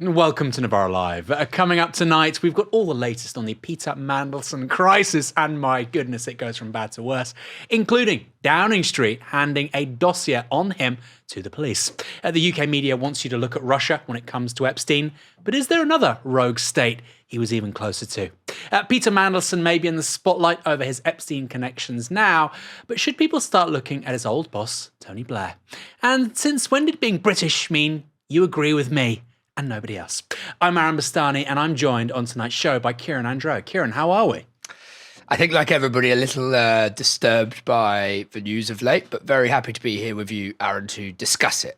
Welcome to Novara Live. Coming up tonight, we've got all the latest on the Peter Mandelson crisis, and my goodness, it goes from bad to worse, including Downing Street handing a dossier on him to the police. The UK media wants you to look at Russia when it comes to Epstein, but is there another rogue state he was even closer to? Peter Mandelson may be in the spotlight over his Epstein connections now, but should people start looking at his old boss, Tony Blair? And since when did being British mean you agree with me and nobody else? I'm Aaron Bastani, and I'm joined on tonight's show by Kieran and Andrieu. Kieran, how are we? I think, like everybody, a little disturbed by the news of late, but very happy to be here with you, Aaron, to discuss it.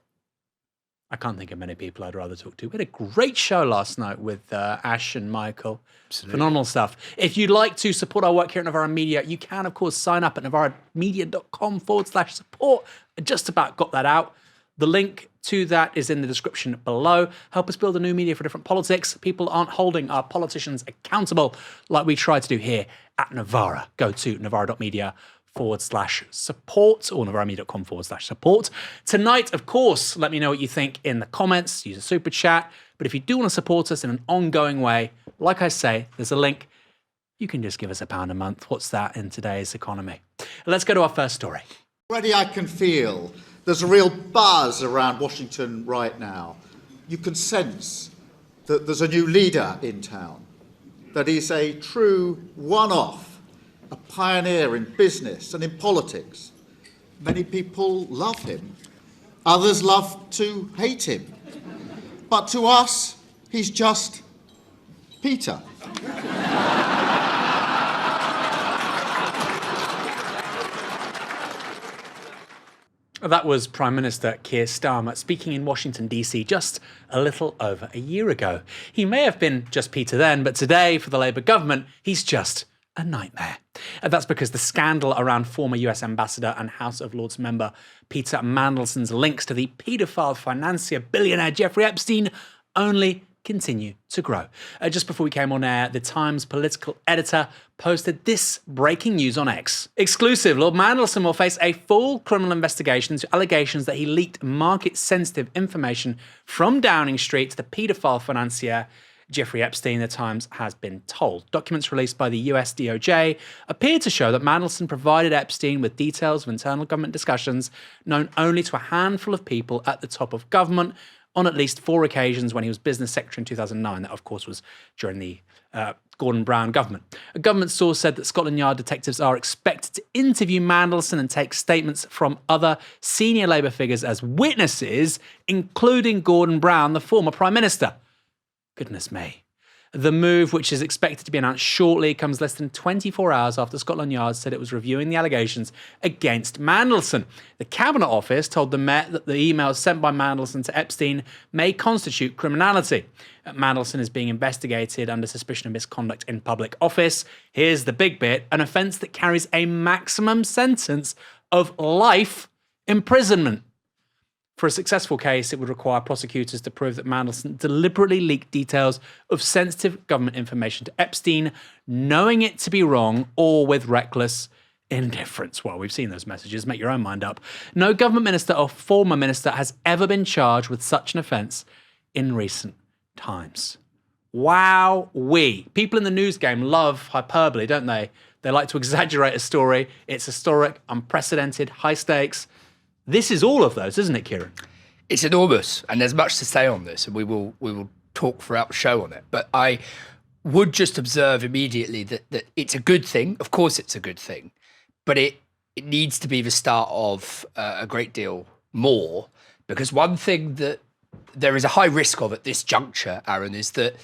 I can't think of many people I'd rather talk to. We had a great show last night with Ash and Michael. Absolutely. Phenomenal stuff. If you'd like to support our work here at Novara Media, you can, of course, sign up at novaramedia.com/support. I just about got that out. The link to that is in the description below. Help us build a new media for different politics. People aren't holding our politicians accountable like we try to do here at Novara. Go to novara.media/support or novaramedia.com/support. Tonight, of course, let me know what you think in the comments. Use a super chat. But if you do want to support us in an ongoing way, like I say, there's a link. You can just give us £1 a month. What's that in today's economy? Let's go to our first story. Already I can feel there's a real buzz around Washington right now. You can sense that there's a new leader in town, that he's a true one-off, a pioneer in business and in politics. Many people love him. Others love to hate him. But to us, he's just Peter. That was Prime Minister Keir Starmer speaking in Washington, D.C. just a little over a year ago. He may have been just Peter then, but today, for the Labour government, he's just a nightmare. And that's because the scandal around former US Ambassador and House of Lords member Peter Mandelson's links to the paedophile financier billionaire Jeffrey Epstein only continue to grow. Just before we came on air, the Times political editor posted this breaking news on X. Exclusive: Lord Mandelson will face a full criminal investigation into allegations that he leaked market-sensitive information from Downing Street to the paedophile financier Jeffrey Epstein, the Times has been told. Documents released by the US DOJ appear to show that Mandelson provided Epstein with details of internal government discussions known only to a handful of people at the top of government on at least 4 occasions when he was business secretary in 2009. That, of course, was during the Gordon Brown government. A government source said that Scotland Yard detectives are expected to interview Mandelson and take statements from other senior Labour figures as witnesses, including Gordon Brown, the former Prime Minister. Goodness me. The move, which is expected to be announced shortly, comes less than 24 hours after Scotland Yard said it was reviewing the allegations against Mandelson. The Cabinet Office told the Met that the emails sent by Mandelson to Epstein may constitute criminality. Mandelson is being investigated under suspicion of misconduct in public office. Here's the big bit: an offence that carries a maximum sentence of life imprisonment. For a successful case, it would require prosecutors to prove that Mandelson deliberately leaked details of sensitive government information to Epstein, knowing it to be wrong or with reckless indifference. Well, we've seen those messages. Make your own mind up. No government minister or former minister has ever been charged with such an offence in recent times. Wow-wee. People in the news game love hyperbole, don't they? They like to exaggerate a story. It's historic, unprecedented, high stakes. This is all of those, isn't it, Kieran? It's enormous, and there's much to say on this, and we will talk throughout the show on it. But I would just observe immediately that it's a good thing. Of course it's a good thing, but it needs to be the start of a great deal more, because one thing that there is a high risk of at this juncture, Aaron, is that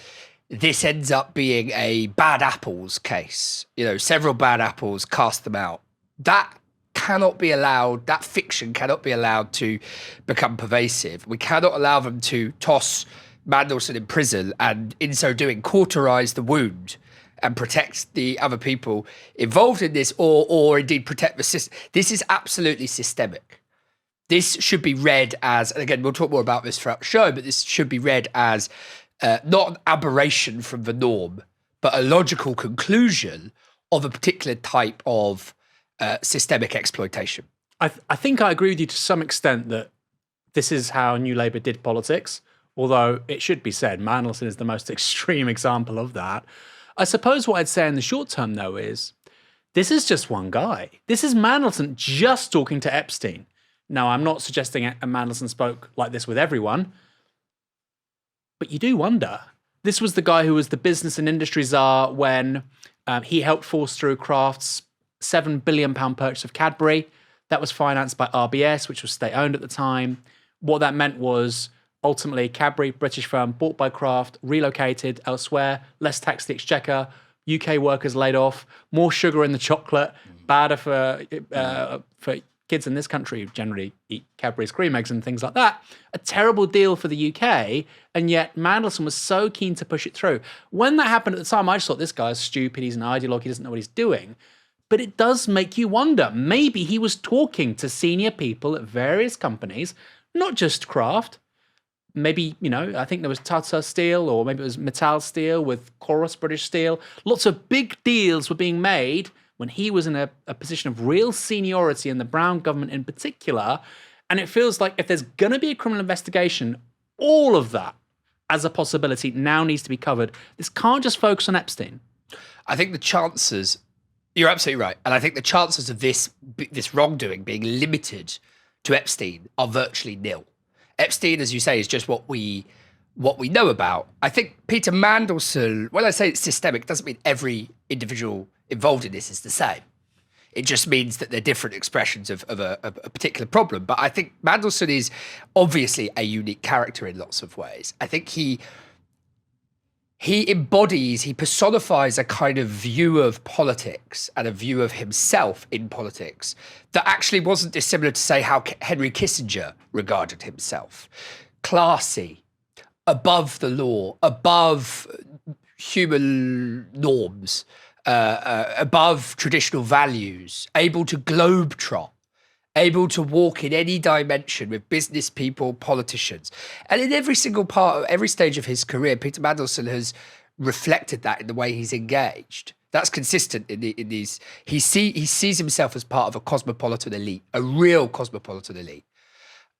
this ends up being a bad apples case. You know, several bad apples, cast them out. That cannot be allowed, that fiction cannot be allowed to become pervasive. We cannot allow them to toss Mandelson in prison and, in so doing, cauterise the wound and protect the other people involved in this, or indeed protect the system. This is absolutely systemic. This should be read as, and again, we'll talk more about this throughout the show, but this should be read as not an aberration from the norm, but a logical conclusion of a particular type of systemic exploitation. I think I agree with you to some extent that this is how New Labour did politics. Although it should be said, Mandelson is the most extreme example of that. I suppose what I'd say in the short term, though, is this is just one guy. This is Mandelson just talking to Epstein. Now, I'm not suggesting Mandelson spoke like this with everyone, but you do wonder. This was the guy who was the business and industry czar when he helped force through Kraft's £7 billion purchase of Cadbury. That was financed by RBS, which was state-owned at the time. What that meant was ultimately Cadbury, British firm, bought by Kraft, relocated elsewhere, less tax to the exchequer, UK workers laid off, more sugar in the chocolate, badder for kids in this country who generally eat Cadbury's cream eggs and things like that. A terrible deal for the UK, and yet Mandelson was so keen to push it through. When that happened at the time, I just thought, this guy's stupid, he's an ideologue, he doesn't know what he's doing. But it does make you wonder. Maybe he was talking to senior people at various companies, not just Kraft. Maybe, I think there was Tata Steel, or maybe it was Mittal Steel with Chorus British Steel. Lots of big deals were being made when he was in a position of real seniority in the Brown government in particular. And it feels like if there's going to be a criminal investigation, all of that as a possibility now needs to be covered. This can't just focus on Epstein. I think the chances, you're absolutely right. And I think the chances of this wrongdoing being limited to Epstein are virtually nil. Epstein, as you say, is just what we know about. I think Peter Mandelson, when I say it's systemic, it doesn't mean every individual involved in this is the same. It just means that they're different expressions of a particular problem. But I think Mandelson is obviously a unique character in lots of ways. I think he personifies a kind of view of politics and a view of himself in politics that actually wasn't dissimilar to, say, how Henry Kissinger regarded himself. Classy, above the law, above human norms, above traditional values, able to globetrot, able to walk in any dimension with business people, politicians. And in every single part of every stage of his career, Peter Mandelson has reflected that in the way he's engaged. That's consistent in these. He sees himself as part of a cosmopolitan elite, a real cosmopolitan elite.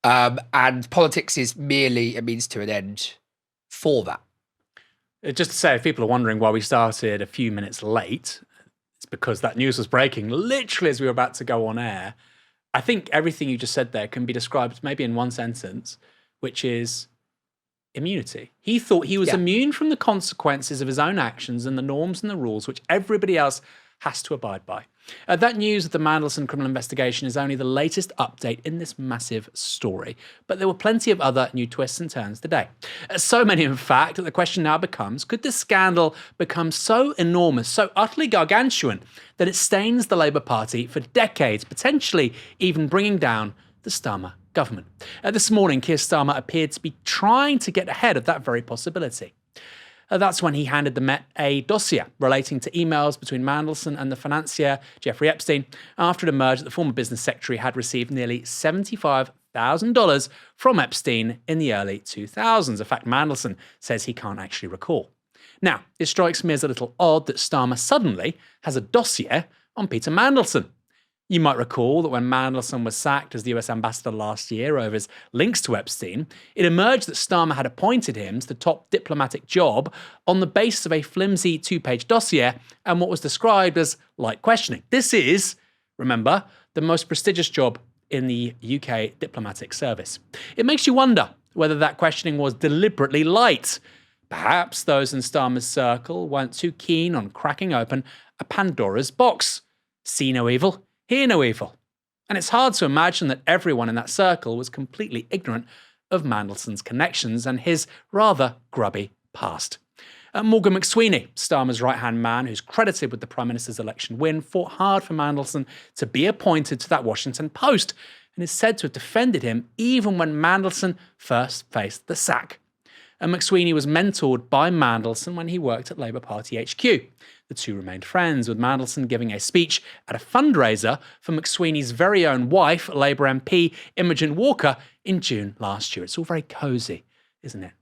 And politics is merely a means to an end for that. Just to say, if people are wondering why we started a few minutes late, it's because that news was breaking literally as we were about to go on air. I think everything you just said there can be described maybe in one sentence, which is immunity. He thought he was immune from the consequences of his own actions and the norms and the rules which everybody else has to abide by. That news of the Mandelson criminal investigation is only the latest update in this massive story, but there were plenty of other new twists and turns today. So many, in fact, that the question now becomes, could this scandal become so enormous, so utterly gargantuan, that it stains the Labour Party for decades, potentially even bringing down the Starmer government? This morning, Keir Starmer appeared to be trying to get ahead of that very possibility. That's when he handed the Met a dossier relating to emails between Mandelson and the financier Jeffrey Epstein after it emerged that the former business secretary had received nearly $75,000 from Epstein in the early 2000s. In fact, Mandelson says he can't actually recall. Now, it strikes me as a little odd that Starmer suddenly has a dossier on Peter Mandelson. You might recall that when Mandelson was sacked as the US ambassador last year over his links to Epstein, it emerged that Starmer had appointed him to the top diplomatic job on the basis of a flimsy 2-page dossier and what was described as light questioning. This is, remember, the most prestigious job in the UK diplomatic service. It makes you wonder whether that questioning was deliberately light. Perhaps those in Starmer's circle weren't too keen on cracking open a Pandora's box. See no evil, hear no evil. And it's hard to imagine that everyone in that circle was completely ignorant of Mandelson's connections and his rather grubby past. Morgan McSweeney, Starmer's right-hand man who's credited with the Prime Minister's election win, fought hard for Mandelson to be appointed to that Washington post and is said to have defended him even when Mandelson first faced the sack. McSweeney was mentored by Mandelson when he worked at Labour Party HQ. The two remained friends, with Mandelson giving a speech at a fundraiser for McSweeney's very own wife, Labour MP Imogen Walker, in June last year. It's all very cosy, isn't it?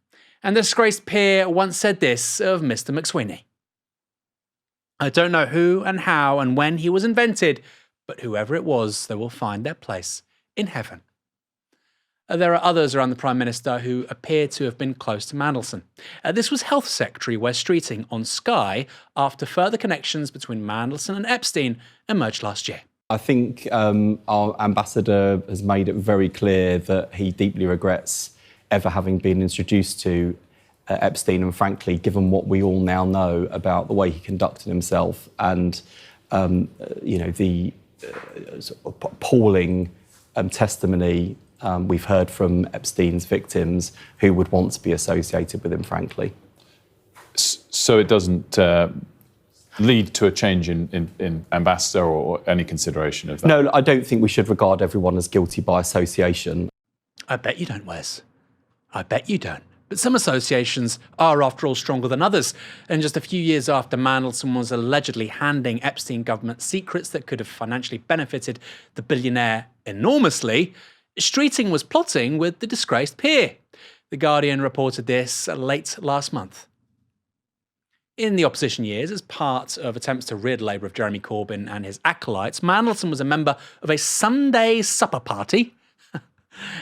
And the disgraced peer once said this of Mr. McSweeney: "I don't know who and how and when he was invented, but whoever it was, they will find their place in heaven." There are others around the Prime Minister who appear to have been close to Mandelson. This was Health Secretary Wes Streeting on Sky after further connections between Mandelson and Epstein emerged last year. I think our ambassador has made it very clear that he deeply regrets ever having been introduced to Epstein, and frankly, given what we all now know about the way he conducted himself and the sort of appalling testimony we've heard from Epstein's victims, who would want to be associated with him, frankly. So it doesn't lead to a change in ambassador or any consideration of that? No, I don't think we should regard everyone as guilty by association. I bet you don't, Wes. I bet you don't. But some associations are, after all, stronger than others. And just a few years after Mandelson was allegedly handing Epstein government secrets that could have financially benefited the billionaire enormously, Streeting was plotting with the disgraced peer. The Guardian reported this late last month. In the opposition years, as part of attempts to rid Labour of Jeremy Corbyn and his acolytes, Mandelson was a member of a Sunday supper party.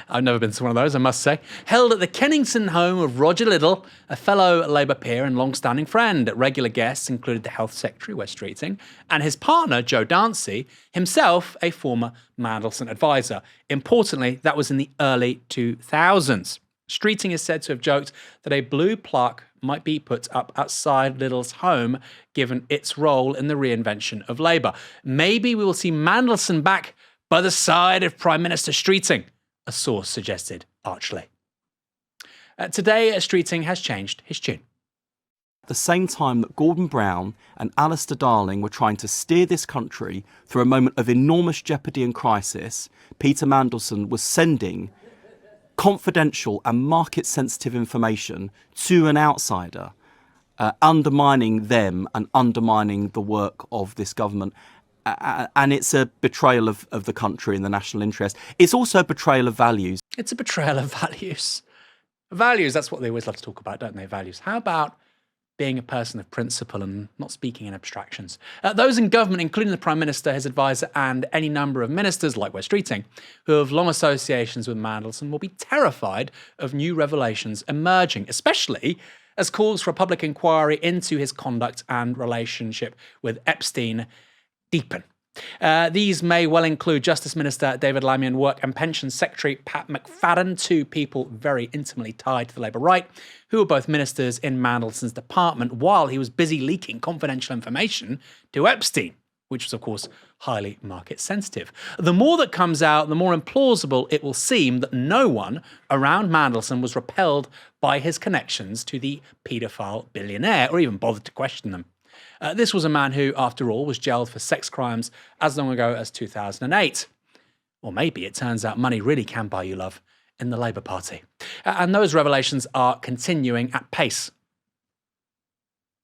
I've never been to one of those, I must say. Held at the Kennington home of Roger Liddell, a fellow Labour peer and long-standing friend. Regular guests included the Health Secretary, Wes Streeting, and his partner, Joe Dancy, himself a former Mandelson advisor. Importantly, that was in the early 2000s. Streeting is said to have joked that a blue plaque might be put up outside Liddell's home, given its role in the reinvention of Labour. Maybe we will see Mandelson back by the side of Prime Minister Streeting, a source suggested archly. Today, Streeting has changed his tune. At the same time that Gordon Brown and Alistair Darling were trying to steer this country through a moment of enormous jeopardy and crisis, Peter Mandelson was sending confidential and market-sensitive information to an outsider, undermining them and undermining the work of this government. And it's a betrayal of the country and the national interest. It's also a betrayal of values. It's a betrayal of values. Values, that's what they always love to talk about, don't they? Values. How about being a person of principle and not speaking in abstractions? Those in government, including the Prime Minister, his advisor, and any number of ministers like Wes Streeting, who have long associations with Mandelson, will be terrified of new revelations emerging, especially as calls for a public inquiry into his conduct and relationship with Epstein deepen. These may well include Justice Minister David Lammy and Work and Pensions Secretary Pat McFadden, two people very intimately tied to the Labour right, who were both ministers in Mandelson's department while he was busy leaking confidential information to Epstein, which was, of course, highly market sensitive. The more that comes out, the more implausible it will seem that no one around Mandelson was repelled by his connections to the paedophile billionaire or even bothered to question them. This was a man who, after all, was jailed for sex crimes as long ago as 2008. Or maybe it turns out money really can buy you love in the Labour Party. And those revelations are continuing at pace.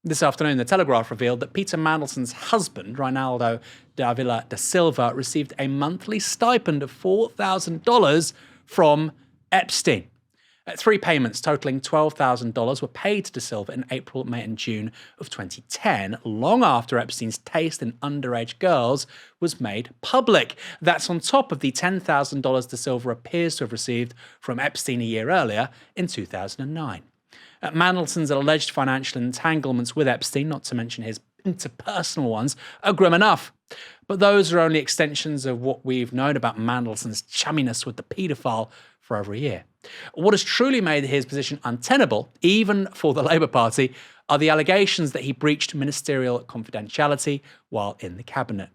This afternoon, The Telegraph revealed that Peter Mandelson's husband, Reinaldo Davila da Silva, received a monthly stipend of $4,000 from Epstein. 3 payments totaling $12,000 were paid to Da Silva in April, May and June of 2010, long after Epstein's taste in underage girls was made public. That's on top of the $10,000 Da Silva appears to have received from Epstein a year earlier in 2009. Mandelson's alleged financial entanglements with Epstein, not to mention his interpersonal ones, are grim enough. But those are only extensions of what we've known about Mandelson's chumminess with the paedophile for over a year. What has truly made his position untenable, even for the Labour Party, are the allegations that he breached ministerial confidentiality while in the cabinet.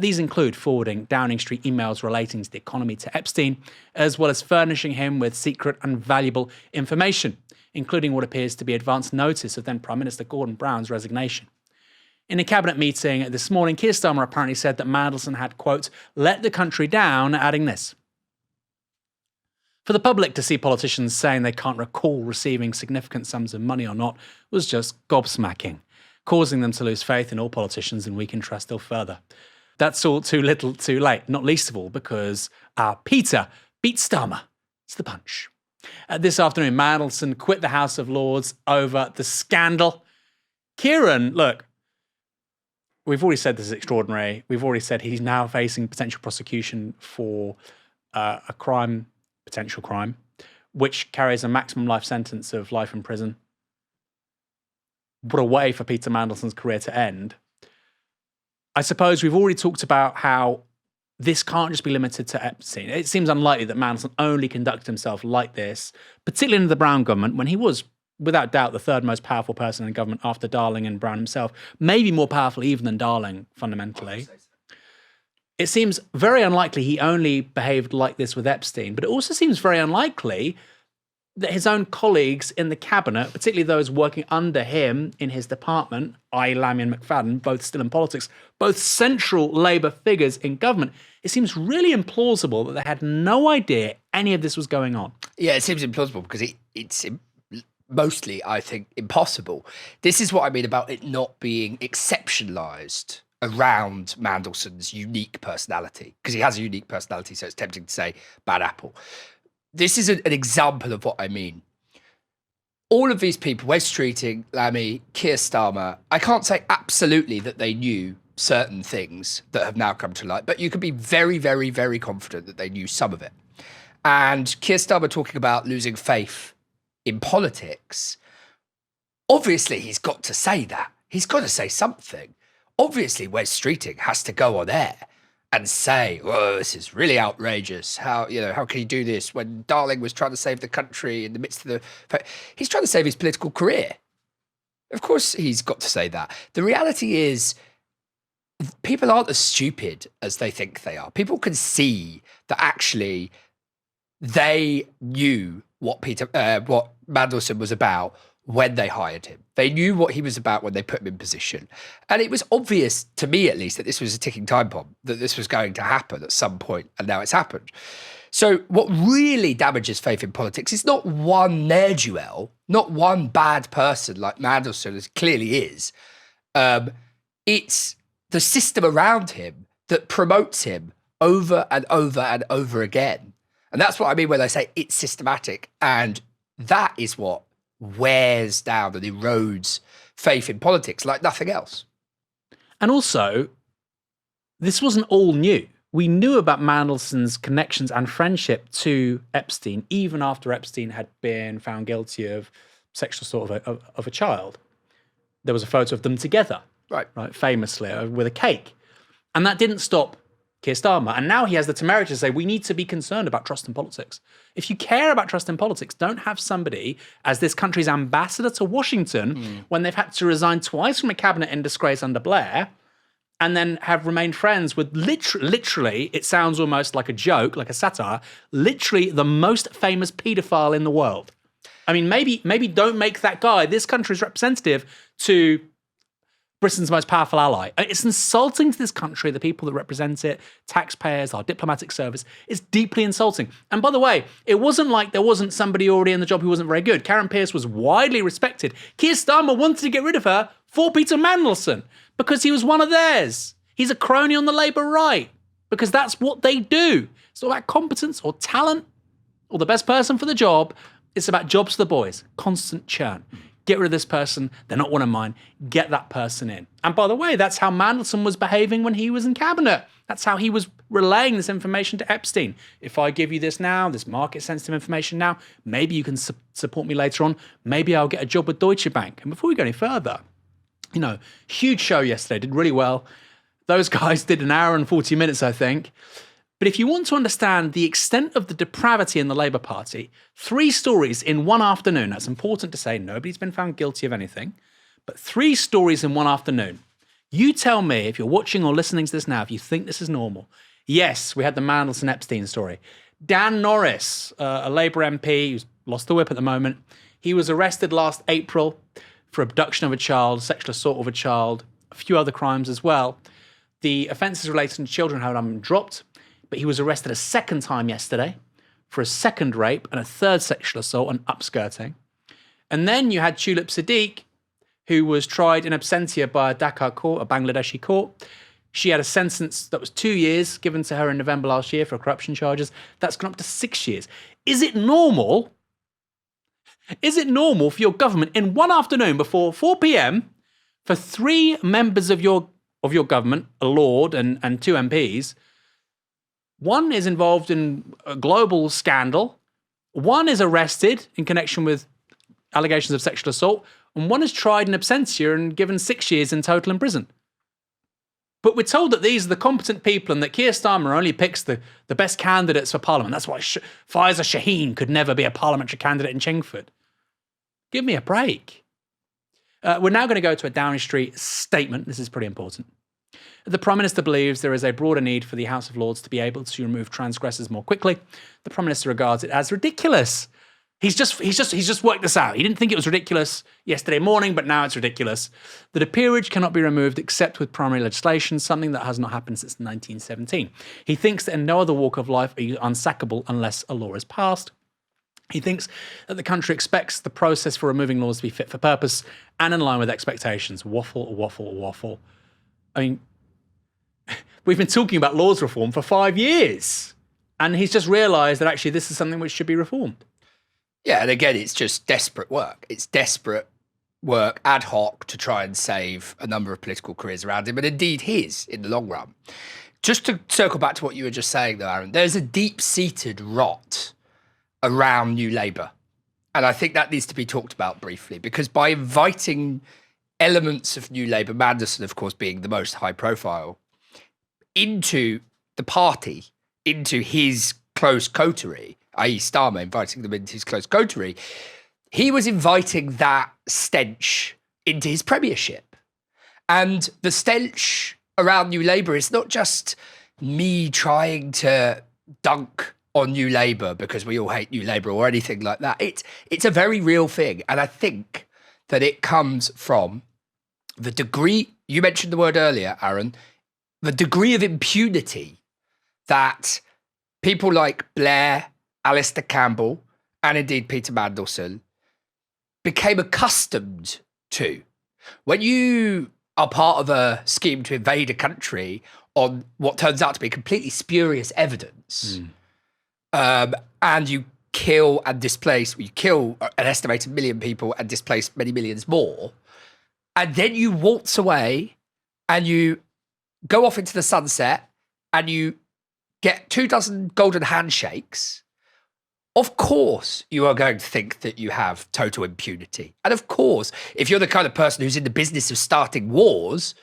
These include forwarding Downing Street emails relating to the economy to Epstein, as well as furnishing him with secret and valuable information, including what appears to be advance notice of then Prime Minister Gordon Brown's resignation. In a cabinet meeting this morning, Keir Starmer apparently said that Mandelson had, quote, let the country down, adding this: for the public to see politicians saying they can't recall receiving significant sums of money or not was just gobsmacking, causing them to lose faith in all politicians and weaken trust still further. That's all too little too late, not least of all because our Peter beat Starmer to the punch. This afternoon, Mandelson quit the House of Lords over the scandal. Kieran, look, we've already said this is extraordinary. We've already said he's now facing potential prosecution for a crime potential crime, which carries a maximum life sentence of life in prison. What a way for Peter Mandelson's career to end. I suppose we've already talked about how this can't just be limited to Epstein. It seems unlikely that Mandelson only conducted himself like this, particularly in the Brown government, when he was, without doubt, the third most powerful person in government after Darling and Brown himself, maybe more powerful even than Darling, fundamentally. It seems very unlikely he only behaved like this with Epstein, but it also seems very unlikely that his own colleagues in the cabinet, particularly those working under him in his department, i.e. Lammy and McFadden, both still in politics, both central Labour figures in government, it seems really implausible that they had no idea any of this was going on. Yeah, it seems implausible because it's mostly, I think, impossible. This is what I mean about it not being exceptionalised around Mandelson's unique personality, because he has a unique personality, so it's tempting to say bad apple. This is an example of what I mean. All of these people, Wes Streeting, Lammy, Keir Starmer, I can't say absolutely that they knew certain things that have now come to light, but you can be very, very, very confident that they knew some of it. And Keir Starmer talking about losing faith in politics, obviously he's got to say that. He's got to say something. Obviously, Wes Streeting has to go on air and say, "Oh, this is really outrageous. How can you do this?" When Darling was trying to save the country in the midst of he's trying to save his political career. Of course, he's got to say that. The reality is, people aren't as stupid as they think they are. People can see that actually they knew what Mandelson was about when they hired him. They knew what he was about when they put him in position. And it was obvious, to me at least, that this was a ticking time bomb, that this was going to happen at some point, and now it's happened. So what really damages faith in politics is not one ne'er-do-well, not one bad person like Mandelson, as clearly is. It's the system around him that promotes him over and over and over again. And that's what I mean when I say it's systematic. And that is what wears down and erodes faith in politics like nothing else. And also, this wasn't all new. We knew about Mandelson's connections and friendship to Epstein, even after Epstein had been found guilty of sexual assault of a child. There was a photo of them together, right, famously, with a cake. And that didn't stop Keir Starmer. And now he has the temerity to say, we need to be concerned about trust in politics. If you care about trust in politics, don't have somebody as this country's ambassador to Washington when they've had to resign twice from a cabinet in disgrace under Blair and then have remained friends with literally, it sounds almost like a joke, like a satire, literally the most famous paedophile in the world. I mean, maybe don't make that guy this country's representative to Britain's most powerful ally. It's insulting to this country, the people that represent it, taxpayers, our diplomatic service. It's deeply insulting. And by the way, it wasn't like there wasn't somebody already in the job who wasn't very good. Karen Pierce was widely respected. Keir Starmer wanted to get rid of her for Peter Mandelson because he was one of theirs. He's a crony on the Labour right because that's what they do. It's not about competence or talent or the best person for the job. It's about jobs for the boys, constant churn. Get rid of this person. They're not one of mine. Get that person in. And by the way, that's how Mandelson was behaving when he was in cabinet. That's how he was relaying this information to Epstein. If I give you this now, this market-sensitive information now, maybe you can support me later on. Maybe I'll get a job with Deutsche Bank. And before we go any further, huge show yesterday. Did really well. Those guys did an hour and 40 minutes, I think. But if you want to understand the extent of the depravity in the Labour Party, 3 stories in one afternoon. That's important to say. Nobody's been found guilty of anything. But 3 stories in one afternoon. You tell me, if you're watching or listening to this now, if you think this is normal. Yes, we had the Mandelson Epstein story. Dan Norris, a Labour MP who's lost the whip at the moment, he was arrested last April for abduction of a child, sexual assault of a child, a few other crimes as well. The offences relating to children have been dropped. But he was arrested a second time yesterday for a second rape and a third sexual assault and upskirting. And then you had Tulip Siddiq, who was tried in absentia by a Dhaka court, a Bangladeshi court. She had a sentence that was 2 years given to her in November last year for corruption charges. That's gone up to 6 years. Is it normal? Is it normal for your government in one afternoon before 4 p.m. for 3 members of your government, a Lord and 2 MPs, one is involved in a global scandal One is arrested in connection with allegations of sexual assault, and one is tried in absentia and given 6 years in total in prison. But we're told that these are the competent people and that Keir Starmer only picks the best candidates for Parliament. That's why Faiza Shaheen could never be a parliamentary candidate in Chingford. Give me a break. We're now going to go to a Downing Street statement. This is pretty important. The Prime Minister believes there is a broader need for the House of Lords to be able to remove transgressors more quickly. The Prime Minister regards it as ridiculous. He's just worked this out. He didn't think it was ridiculous yesterday morning, but now it's ridiculous. That a peerage cannot be removed except with primary legislation, something that has not happened since 1917. He thinks that in no other walk of life are you unsackable unless a law is passed. He thinks that the country expects the process for removing laws to be fit for purpose and in line with expectations. Waffle, waffle, waffle. I mean, we've been talking about laws reform for 5 years, and he's just realised that actually this is something which should be reformed. Yeah, and again, it's just desperate work. It's desperate work, ad hoc, to try and save a number of political careers around him, and indeed his in the long run. Just to circle back to what you were just saying, though, Aaron, there's a deep-seated rot around New Labour. And I think that needs to be talked about briefly, because by inviting elements of New Labour, Mandelson, of course, being the most high-profile, into the party, into his close coterie, i.e. Starmer inviting them into his close coterie, he was inviting that stench into his premiership. And the stench around New Labour is not just me trying to dunk on New Labour because we all hate New Labour or anything like that. It's a very real thing. And I think that it comes from the degree, you mentioned the word earlier, Aaron, the degree of impunity that people like Blair, Alistair Campbell, and indeed Peter Mandelson became accustomed to. When you are part of a scheme to invade a country on what turns out to be completely spurious evidence, and you kill and displace, you kill an estimated 1 million people and displace many millions more, and then you waltz away and you go off into the sunset and you get 24 golden handshakes, of course you are going to think that you have total impunity. And of course, if you're the kind of person who's in the business of starting wars,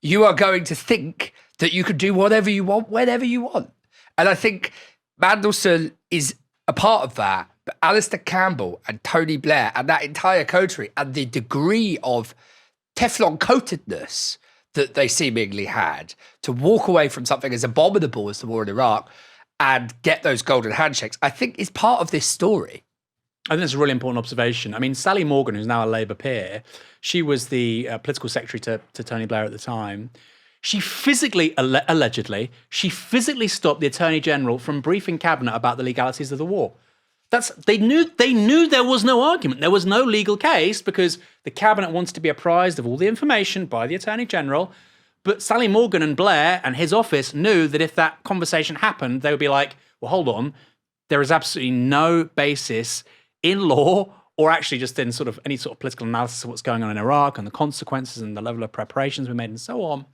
you are going to think that you can do whatever you want, whenever you want. And I think Mandelson is a part of that, but Alistair Campbell and Tony Blair and that entire coterie and the degree of Teflon-coatedness that they seemingly had to walk away from something as abominable as the war in Iraq and get those golden handshakes, I think is part of this story. I think that's a really important observation. I mean, Sally Morgan, who's now a Labour peer, she was the political secretary to Tony Blair at the time. She physically, allegedly, she physically stopped the Attorney General from briefing Cabinet about the legalities of the war. They knew there was no argument. There was no legal case because the Cabinet wanted to be apprised of all the information by the Attorney General. But Sally Morgan and Blair and his office knew that if that conversation happened, they would be like, well, hold on, there is absolutely no basis in law or actually just in sort of any sort of political analysis of what's going on in Iraq and the consequences and the level of preparations we made and so on.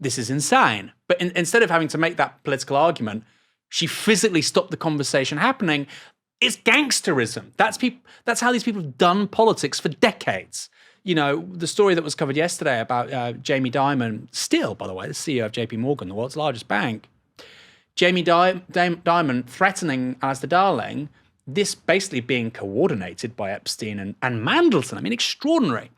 This is insane. But instead of having to make that political argument, she physically stopped the conversation happening. It's gangsterism. That's how these people have done politics for decades. You know, the story that was covered yesterday about Jamie Dimon, still, by the way, the CEO of JP Morgan, the world's largest bank, Jamie Dimon threatening Alistair Darling, this basically being coordinated by Epstein and Mandelson. I mean, extraordinary.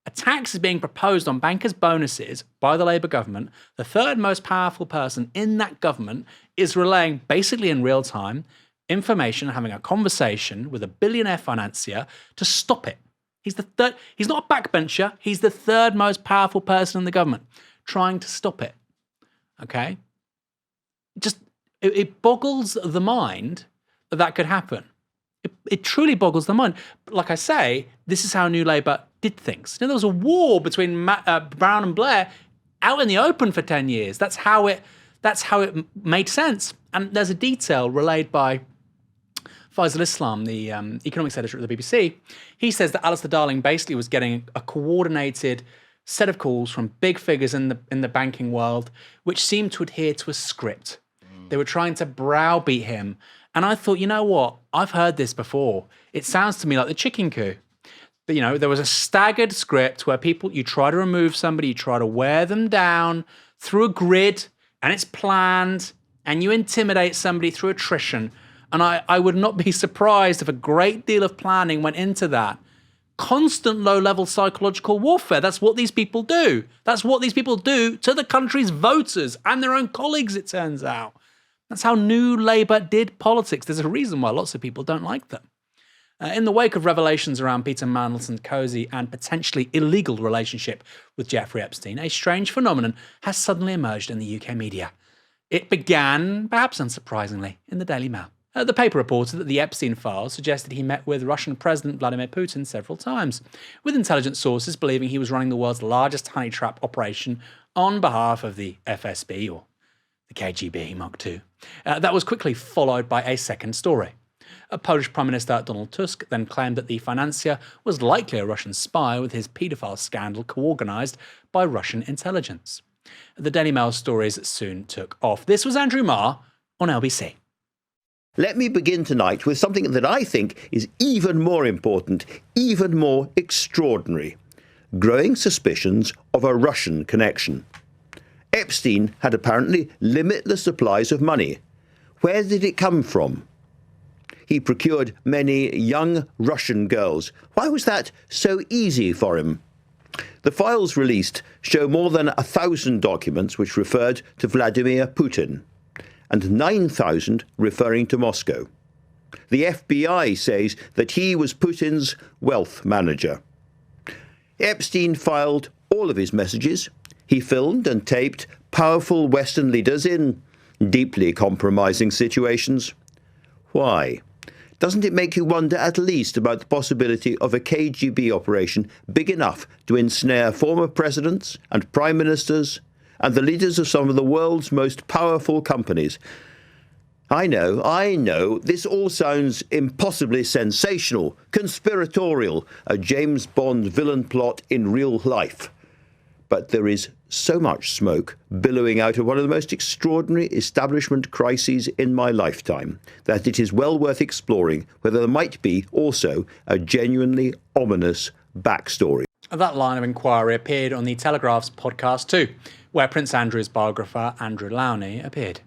A tax is being proposed on bankers' bonuses by the Labour government. The third most powerful person in that government is relaying, basically in real time, information, having a conversation with a billionaire financier to stop it. He's the third. He's not a backbencher. He's the third most powerful person in the government, trying to stop it. Okay? It boggles the mind that could happen. It truly boggles the mind. But like I say, this is how New Labour did things. You know, there was a war between Brown and Blair out in the open for 10 years. That's how it made sense. And there's a detail relayed by Faisal Islam, the economics editor at the BBC. He says that Alistair Darling basically was getting a coordinated set of calls from big figures in the banking world, which seemed to adhere to a script. They were trying to browbeat him. And I thought, you know what? I've heard this before. It sounds to me like the chicken coup. But, there was a staggered script where you try to remove somebody, you try to wear them down through a grid, and it's planned, and you intimidate somebody through attrition. And I would not be surprised if a great deal of planning went into that. Constant low-level psychological warfare. That's what these people do. That's what these people do to the country's voters and their own colleagues, it turns out. That's how New Labour did politics. There's a reason why lots of people don't like them. In the wake of revelations around Peter Mandelson's cosy and potentially illegal relationship with Jeffrey Epstein, a strange phenomenon has suddenly emerged in the UK media. It began, perhaps unsurprisingly, in the Daily Mail. The paper reported that the Epstein files suggested he met with Russian President Vladimir Putin several times, with intelligence sources believing he was running the world's largest honey trap operation on behalf of the FSB, or the KGB Mark II. That was quickly followed by a second story. Polish Prime Minister Donald Tusk then claimed that the financier was likely a Russian spy, with his paedophile scandal co-organised by Russian intelligence. The Daily Mail stories soon took off. This was Andrew Marr on LBC. Let me begin tonight with something that I think is even more important, even more extraordinary. Growing suspicions of a Russian connection. Epstein had apparently limitless supplies of money. Where did it come from? He procured many young Russian girls. Why was that so easy for him? The files released show more than 1,000 documents which referred to Vladimir Putin, and 9,000 referring to Moscow. The FBI says that he was Putin's wealth manager. Epstein filed all of his messages. He filmed and taped powerful Western leaders in deeply compromising situations. Why? Doesn't it make you wonder at least about the possibility of a KGB operation big enough to ensnare former presidents and prime ministers and the leaders of some of the world's most powerful companies? I know, this all sounds impossibly sensational, conspiratorial, a James Bond villain plot in real life. But there is so much smoke billowing out of one of the most extraordinary establishment crises in my lifetime that it is well worth exploring whether there might be also a genuinely ominous backstory. That line of inquiry appeared on the Telegraph's podcast too, where Prince Andrew's biographer Andrew Lowney appeared.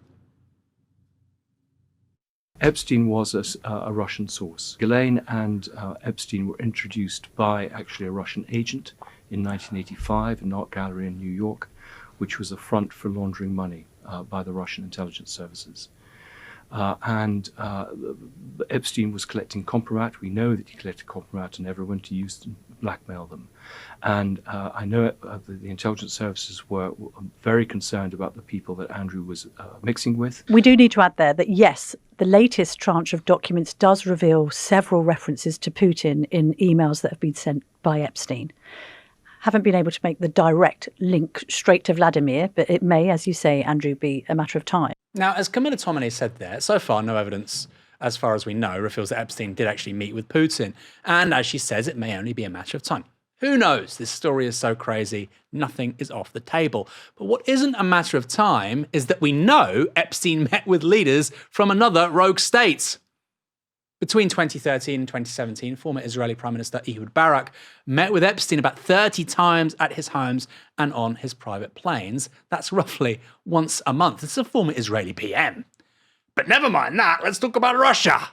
Epstein was a Russian source. Ghislaine and Epstein were introduced by actually a Russian agent in 1985 in an art gallery in New York, which was a front for laundering money by the Russian intelligence services. Epstein was collecting compromat. We know that he collected compromat on everyone to use to blackmail them. And I know the intelligence services were very concerned about the people that Andrew was mixing with. We do need to add there that, yes, the latest tranche of documents does reveal several references to Putin in emails that have been sent by Epstein. Haven't been able to make the direct link straight to Vladimir, but it may, as you say, Andrew, be a matter of time. Now, as Camilla Tominey said there, so far no evidence, as far as we know, reveals that Epstein did actually meet with Putin. And as she says, it may only be a matter of time. Who knows? This story is so crazy, nothing is off the table. But what isn't a matter of time is that we know Epstein met with leaders from another rogue state. Between 2013 and 2017, former Israeli Prime Minister Ehud Barak met with Epstein about 30 times at his homes and on his private planes. That's roughly once a month. This is a former Israeli PM. But never mind that, let's talk about Russia.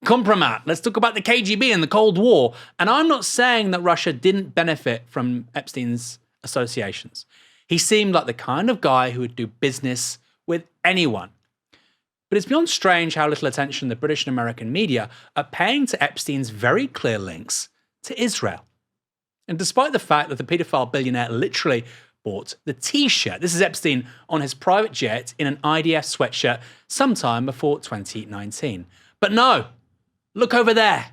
Compromat, let's talk about the KGB and the Cold War. And I'm not saying that Russia didn't benefit from Epstein's associations. He seemed like the kind of guy who would do business with anyone. But it's beyond strange how little attention the British and American media are paying to Epstein's very clear links to Israel. And despite the fact that the paedophile billionaire literally bought the T-shirt, this is Epstein on his private jet in an IDF sweatshirt sometime before 2019. But no, look over there.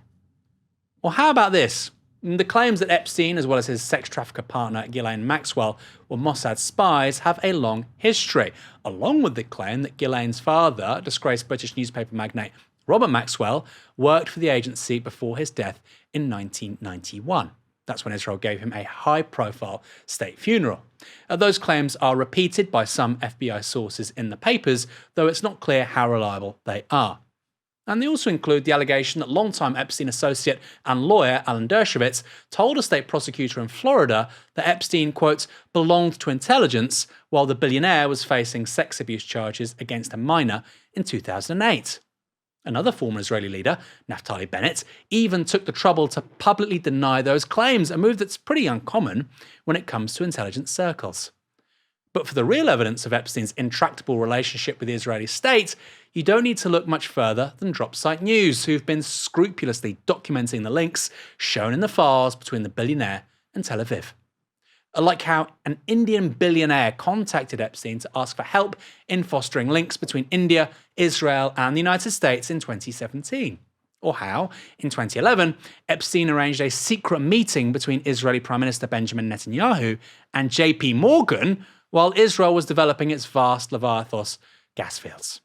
Or how about this? The claims that Epstein, as well as his sex trafficker partner Ghislaine Maxwell, were Mossad spies have a long history, along with the claim that Ghislaine's father, disgraced British newspaper magnate Robert Maxwell, worked for the agency before his death in 1991. That's when Israel gave him a high-profile state funeral. Those claims are repeated by some FBI sources in the papers, though it's not clear how reliable they are. And they also include the allegation that longtime Epstein associate and lawyer Alan Dershowitz told a state prosecutor in Florida that Epstein, quote, belonged to intelligence while the billionaire was facing sex abuse charges against a minor in 2008. Another former Israeli leader, Naftali Bennett, even took the trouble to publicly deny those claims, a move that's pretty uncommon when it comes to intelligence circles. But for the real evidence of Epstein's intractable relationship with the Israeli state, you don't need to look much further than Dropsite News, who've been scrupulously documenting the links shown in the files between the billionaire and Tel Aviv. Like how an Indian billionaire contacted Epstein to ask for help in fostering links between India, Israel, and the United States in 2017. Or how, in 2011, Epstein arranged a secret meeting between Israeli Prime Minister Benjamin Netanyahu and JP Morgan while Israel was developing its vast Leviathos gas fields.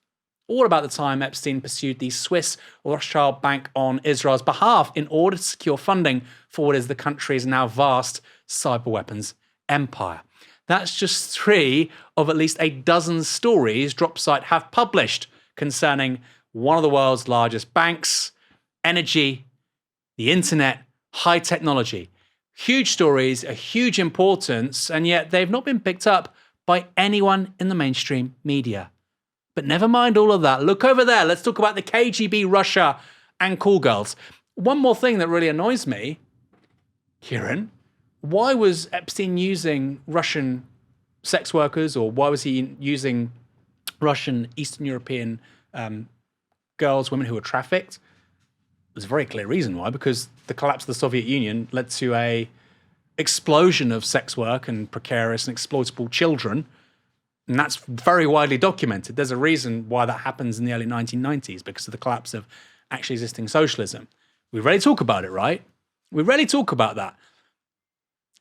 All about the time Epstein pursued the Swiss Rothschild Bank on Israel's behalf in order to secure funding for what is the country's now vast cyber weapons empire. That's just 3 of at least a dozen stories Dropsite have published concerning one of the world's largest banks, energy, the internet, high technology. Huge stories, a huge importance, and yet they've not been picked up by anyone in the mainstream media. But never mind all of that. Look over there. Let's talk about the KGB, Russia, and call girls. One more thing that really annoys me, Kieran, why was Epstein using Russian sex workers, or why was he using Russian, Eastern European girls, women who were trafficked? There's a very clear reason why, because the collapse of the Soviet Union led to a explosion of sex work and precarious and exploitable children. And that's very widely documented. There's a reason why that happens in the early 1990s, because of the collapse of actually existing socialism. We rarely talk about it, right? We rarely talk about that.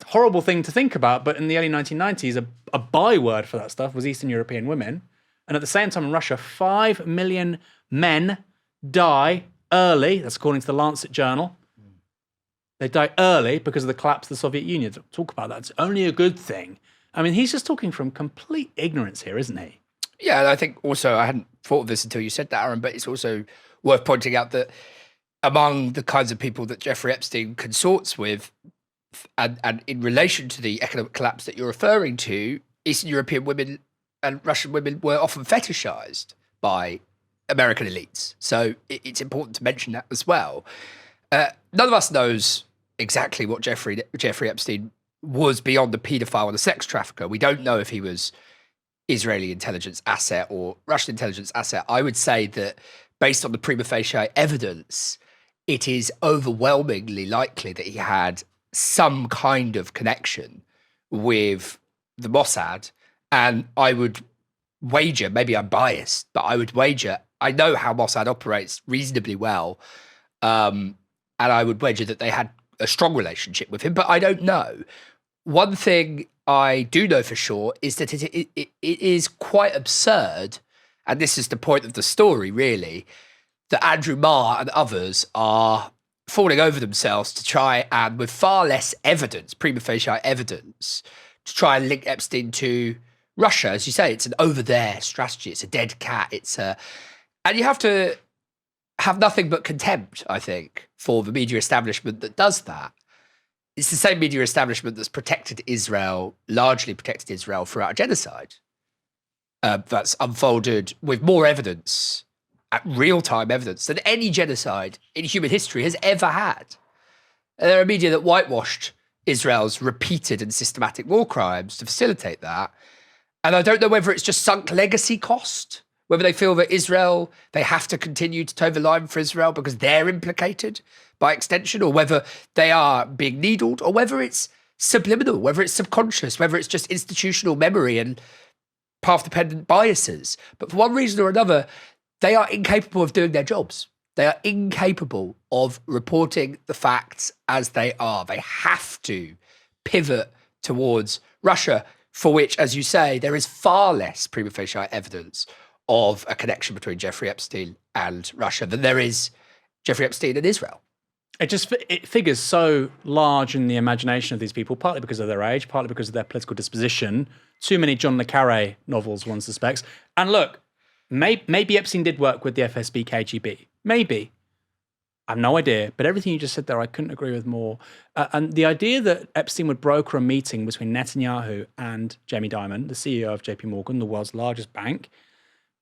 Horrible thing to think about, but in the early 1990s, a byword for that stuff was Eastern European women. And at the same time in Russia, 5 million men die early. That's according to the Lancet Journal. They die early because of the collapse of the Soviet Union. Don't talk about that. It's only a good thing. I mean, he's just talking from complete ignorance here, isn't he? Yeah, and I think also, I hadn't thought of this until you said that, Aaron, but it's also worth pointing out that among the kinds of people that Jeffrey Epstein consorts with, and in relation to the economic collapse that you're referring to, Eastern European women and Russian women were often fetishized by American elites. So it's important to mention that as well. None of us knows exactly what Jeffrey Epstein was beyond the paedophile and the sex trafficker. We don't know if he was Israeli intelligence asset or Russian intelligence asset. I would say that based on the prima facie evidence, it is overwhelmingly likely that he had some kind of connection with the Mossad. And I would wager, maybe I'm biased, but I would wager, I know how Mossad operates reasonably well. And I would wager that they had a strong relationship with him, but I don't know. One thing I do know for sure is that it is quite absurd, and this is the point of the story, really, that Andrew Marr and others are falling over themselves to try and, with far less evidence, prima facie evidence, to try and link Epstein to Russia. As you say, it's an over-there strategy. It's a dead cat. And you have to have nothing but contempt, I think, for the media establishment that does that. It's the same media establishment that's largely protected Israel throughout genocide. That's unfolded with more evidence, real-time evidence, than any genocide in human history has ever had. And there are media that whitewashed Israel's repeated and systematic war crimes to facilitate that. And I don't know whether it's just sunk legacy cost, whether they feel that Israel, they have to continue to toe the line for Israel because they're implicated by extension, or whether they are being needled, or whether it's subliminal, whether it's subconscious, whether it's just institutional memory and path-dependent biases. But for one reason or another, they are incapable of doing their jobs. They are incapable of reporting the facts as they are. They have to pivot towards Russia, for which, as you say, there is far less prima facie evidence of a connection between Jeffrey Epstein and Russia than there is Jeffrey Epstein and Israel. It figures so large in the imagination of these people, partly because of their age, partly because of their political disposition. Too many John le Carré novels, one suspects. And look, maybe Epstein did work with the FSB KGB. Maybe. I have no idea. But everything you just said there, I couldn't agree with more. And the idea that Epstein would broker a meeting between Netanyahu and Jamie Dimon, the CEO of JP Morgan, the world's largest bank,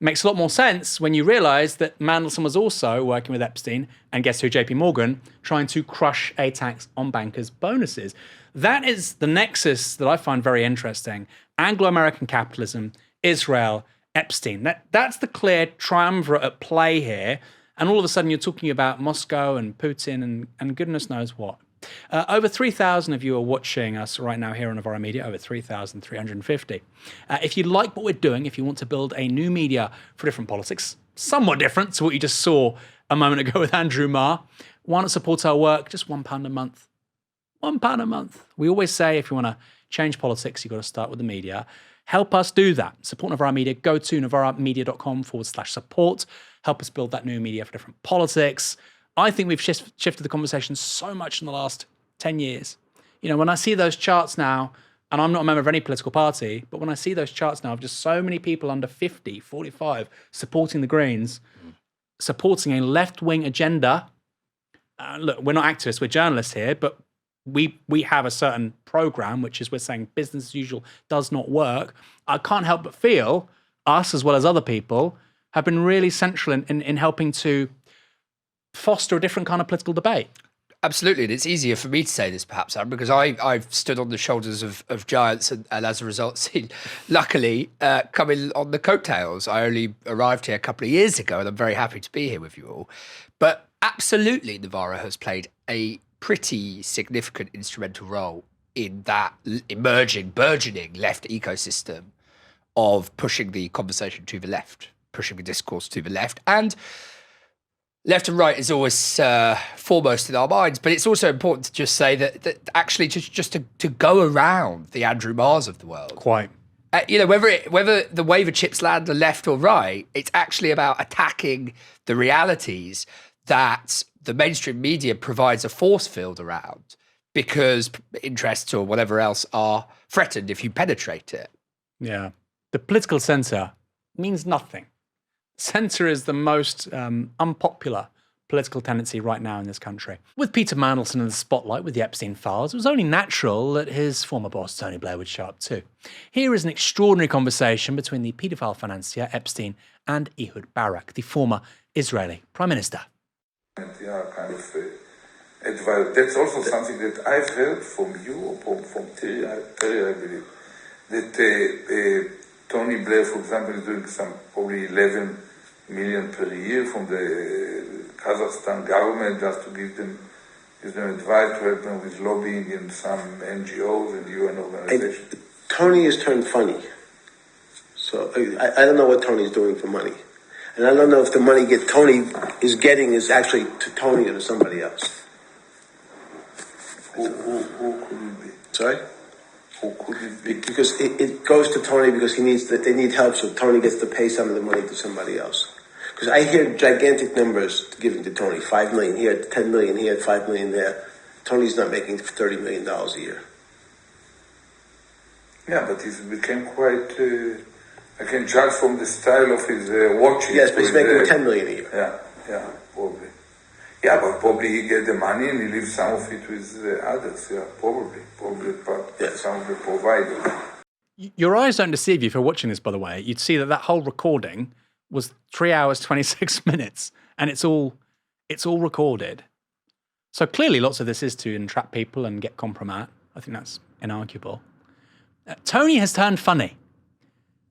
makes a lot more sense when you realize that Mandelson was also working with Epstein and guess who, JP Morgan, trying to crush a tax on bankers' bonuses. That is the nexus that I find very interesting. Anglo-American capitalism, Israel, Epstein. That's the clear triumvirate at play here. And all of a sudden you're talking about Moscow and Putin and goodness knows what. Over 3,000 of you are watching us right now here on Novara Media, over 3,350. If you like what we're doing, if you want to build a new media for different politics, somewhat different to what you just saw a moment ago with Andrew Marr, why not support our work? Just £1 a month. £1 a month. We always say if you want to change politics, you've got to start with the media. Help us do that. Support Novara Media. Go to novaramedia.com/support. Help us build that new media for different politics. I think we've shifted the conversation so much in the last 10 years. You know, when I see those charts now, and I'm not a member of any political party, but when I see those charts now of just so many people under 50, 45 supporting the Greens, supporting a left-wing agenda. Look, we're not activists, we're journalists here, but we have a certain program, which is we're saying business as usual does not work. I can't help but feel us, as well as other people, have been really central in helping to foster a different kind of political debate. Absolutely, and it's easier for me to say this perhaps, Aaron, because I've stood on the shoulders of giants and as a result seen, luckily, coming on the coattails. I only arrived here a couple of years ago and I'm very happy to be here with you all. But absolutely, Novara has played a pretty significant instrumental role in that emerging, burgeoning left ecosystem of pushing the conversation to the left, pushing the discourse to the left. And left and right is always foremost in our minds, but it's also important to just say that actually just to go around the Andrew Marrs of the world. Quite. You know, whether the waiver chips land on left or right, it's actually about attacking the realities that the mainstream media provides a force field around because interests or whatever else are threatened if you penetrate it. Yeah. The political centre means nothing. Centre is the most unpopular political tendency right now in this country. With Peter Mandelson in the spotlight with the Epstein files, it was only natural that his former boss, Tony Blair, would show up too. Here is an extraordinary conversation between the paedophile financier Epstein and Ehud Barak, the former Israeli Prime Minister. Yeah, kind of advice. That's also something that I've heard from you or from Terry, I believe, that Tony Blair, for example, is doing some probably 11 million per year from the Kazakhstan government just to give them advice, to help them with lobbying in some NGOs and UN organizations. Tony has turned funny. So I don't know what Tony's doing for money. And I don't know if the money Tony is getting is actually to Tony or to somebody else. Who could it be? Sorry? Who could it be? Because it goes to Tony because they need help, so Tony gets to pay some of the money to somebody else. Because I hear gigantic numbers given to Tony. 5 million here, 10 million here, 5 million there. Tony's not making $30 million a year. Yeah, but he's became quite... I can judge from the style of his watching. Yes, but he's making $10 million a year. Yeah, probably. Yeah, but probably he get the money and he leaves some of it with others. Yeah, probably some of the providers. Your eyes don't deceive you if you're watching this, by the way. You'd see that whole recording was 3 hours, 26 minutes, and it's all recorded. So clearly lots of this is to entrap people and get compromat. I think that's inarguable. Tony has turned funny.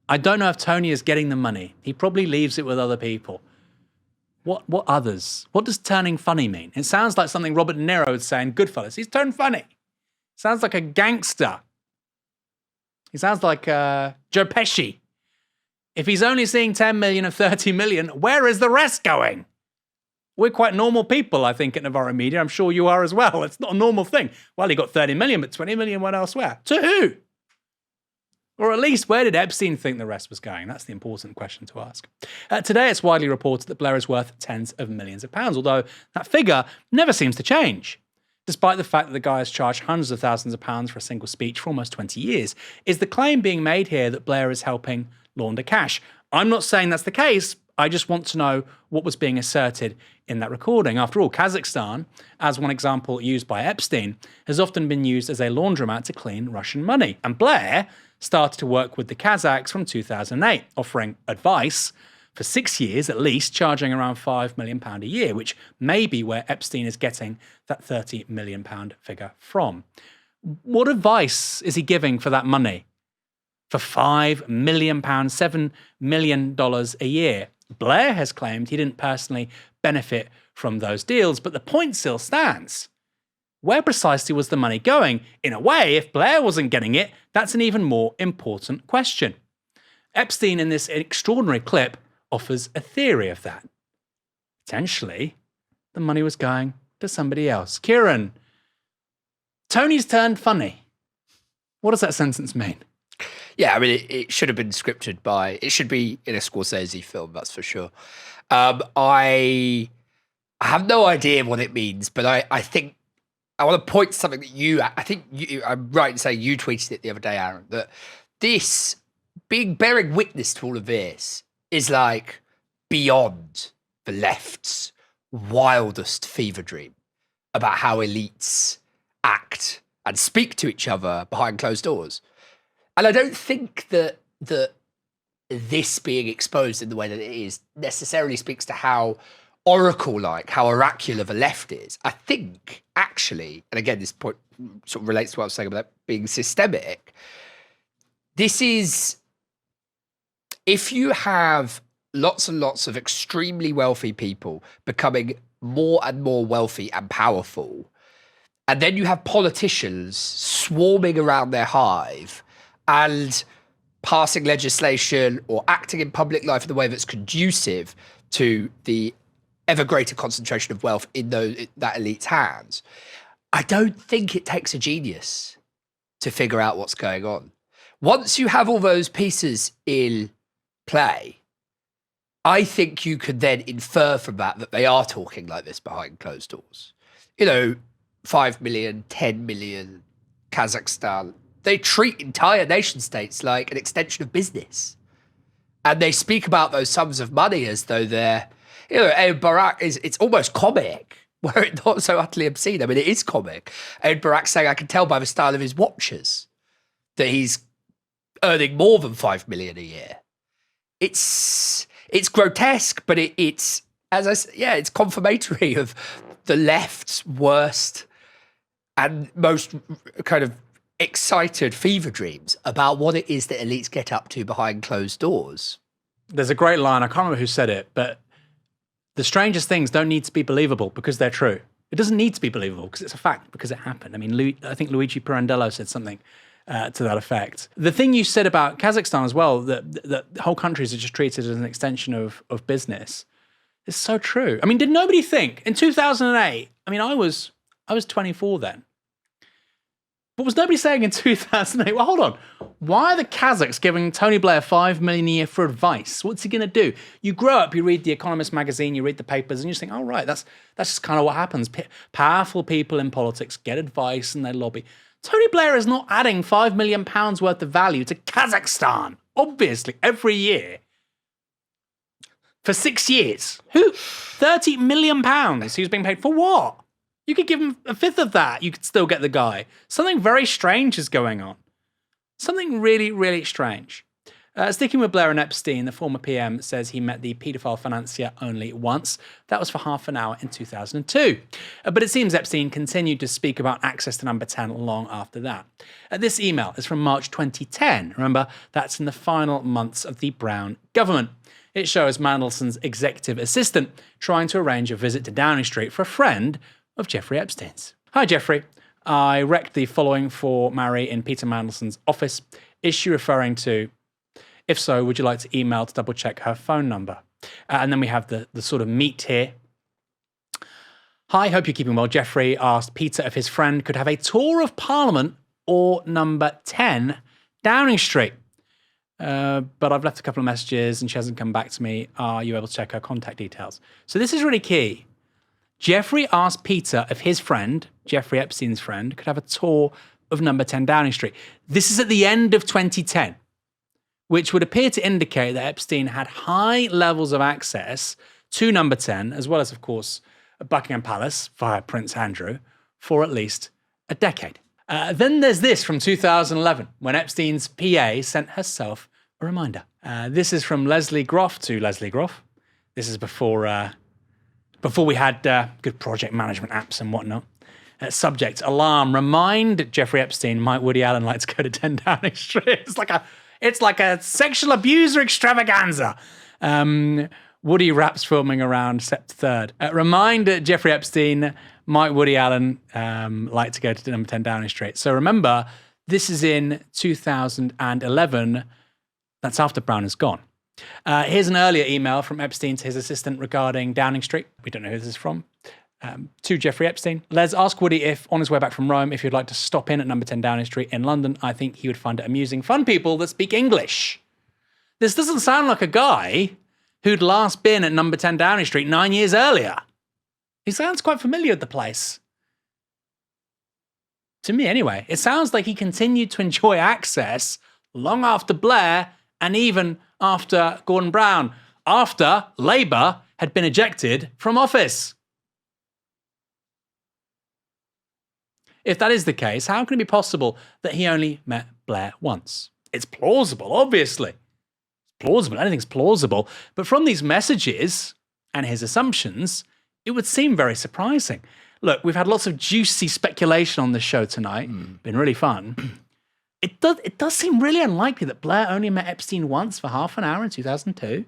I don't know if Tony is getting the money. He probably leaves it with other people. What others? What does turning funny mean? It sounds like something Robert De Niro would say in Goodfellas. He's turned funny. Sounds like a gangster. He sounds like Joe Pesci. If he's only seeing 10 million of 30 million, where is the rest going? We're quite normal people, I think, at Novara Media. I'm sure you are as well. It's not a normal thing. Well, he got 30 million, but 20 million went elsewhere. To who? Or at least, where did Epstein think the rest was going? That's the important question to ask. Today, it's widely reported that Blair is worth tens of millions of pounds, although that figure never seems to change. Despite the fact that the guy has charged hundreds of thousands of pounds for a single speech for almost 20 years, is the claim being made here that Blair is helping launder cash? I'm not saying that's the case. I just want to know what was being asserted in that recording. After all, Kazakhstan, as one example used by Epstein, has often been used as a laundromat to clean Russian money. And Blair started to work with the Kazakhs from 2008, offering advice for 6 years at least, charging around £5 million a year, which may be where Epstein is getting that £30 million figure from. What advice is he giving for that money? For £5 million, $7 million a year. Blair has claimed he didn't personally benefit from those deals, but the point still stands. Where precisely was the money going? In a way, if Blair wasn't getting it, that's an even more important question. Epstein, in this extraordinary clip, offers a theory of that. Potentially, the money was going to somebody else. Kieran, Tony's turned funny. What does that sentence mean? Yeah, I mean, it should have been scripted by, it should be in a Scorsese film, that's for sure. I have no idea what it means, but I think, I want to point to something that I'm right in saying you tweeted it the other day, Aaron, that this, bearing witness to all of this, is like beyond the left's wildest fever dream about how elites act and speak to each other behind closed doors. And I don't think that this being exposed in the way that it is necessarily speaks to how oracle-like, how oracular the left is. I think, actually, and again, this point sort of relates to what I was saying about being systemic, this is, if you have lots and lots of extremely wealthy people becoming more and more wealthy and powerful, and then you have politicians swarming around their hive and passing legislation or acting in public life in a way that's conducive to the ever greater concentration of wealth in that elite's hands, I don't think it takes a genius to figure out what's going on. Once you have all those pieces in play, I think you could then infer from that they are talking like this behind closed doors. 5 million, 10 million, Kazakhstan. They treat entire nation states like an extension of business. And they speak about those sums of money as though they're, Barak it's almost comic, were it not so utterly obscene. I mean, it is comic. And Barak saying, I can tell by the style of his watches that he's earning more than 5 million a year. It's grotesque, but it's, as I said, it's confirmatory of the left's worst and most kind of excited fever dreams about what it is that elites get up to behind closed doors. There's a great line, I can't remember who said it, but the strangest things don't need to be believable because they're true. It doesn't need to be believable because it's a fact, because it happened. I mean, I think Luigi Pirandello said something to that effect. The thing you said about Kazakhstan as well, that whole countries are just treated as an extension of business, is so true. I mean, did nobody think in 2008, I mean, I was 24 then. But was nobody saying in 2008, well, hold on, why are the Kazakhs giving Tony Blair $5 million a year for advice? What's he going to do? You grow up, you read The Economist magazine, you read the papers, and you just think, oh, right, that's just kind of what happens. Powerful people in politics get advice and they lobby. Tony Blair is not adding £5 million worth of value to Kazakhstan, obviously, every year. For 6 years. £30 million he was being paid for what? You could give him a fifth of that. You could still get the guy. Something very strange is going on. Something really, really strange. Sticking with Blair and Epstein, the former PM says he met the paedophile financier only once. That was for half an hour in 2002. But it seems Epstein continued to speak about access to number 10 long after that. This email is from March 2010. Remember, that's in the final months of the Brown government. It shows Mandelson's executive assistant trying to arrange a visit to Downing Street for a friend of Jeffrey Epstein's. Hi, Jeffrey. I wrecked the following for Mary in Peter Mandelson's office. Is she referring to? If so, would you like to email to double check her phone number? And then we have the sort of meat here. Hi, hope you're keeping well. Jeffrey asked Peter if his friend could have a tour of Parliament or number 10 Downing Street. but I've left a couple of messages and she hasn't come back to me. Are you able to check her contact details? So this is really key. Jeffrey asked Peter if his friend, Jeffrey Epstein's friend, could have a tour of number 10 Downing Street. This is at the end of 2010, which would appear to indicate that Epstein had high levels of access to number 10, as well as, of course, Buckingham Palace via Prince Andrew, for at least a decade. Then there's this from 2011, when Epstein's PA sent herself a reminder. This is from Leslie Groff to Leslie Groff. This is before we had good project management apps and whatnot. Subject, alarm, remind Jeffrey Epstein might Woody Allen like to go to 10 Downing Street. It's like a sexual abuser extravaganza. Woody wraps filming around Sept 3rd. Remind Jeffrey Epstein might Woody Allen like to go to number 10 Downing Street. So remember, this is in 2011. That's after Brown is gone. Here's an earlier email from Epstein to his assistant regarding Downing Street. We don't know who this is from. To Jeffrey Epstein. Les, ask Woody if, on his way back from Rome, if you'd like to stop in at number 10 Downing Street in London. I think he would find it amusing. Fun people that speak English. This doesn't sound like a guy who'd last been at number 10 Downing Street 9 years earlier. He sounds quite familiar with the place. To me, anyway. It sounds like he continued to enjoy access long after Blair and even after Gordon Brown, after Labour had been ejected from office. If that is the case, how can it be possible that he only met Blair once? It's plausible, obviously. It's plausible, anything's plausible. But from these messages and his assumptions, it would seem very surprising. Look, we've had lots of juicy speculation on this show tonight. Been really fun. It does seem really unlikely that Blair only met Epstein once for half an hour in 2002.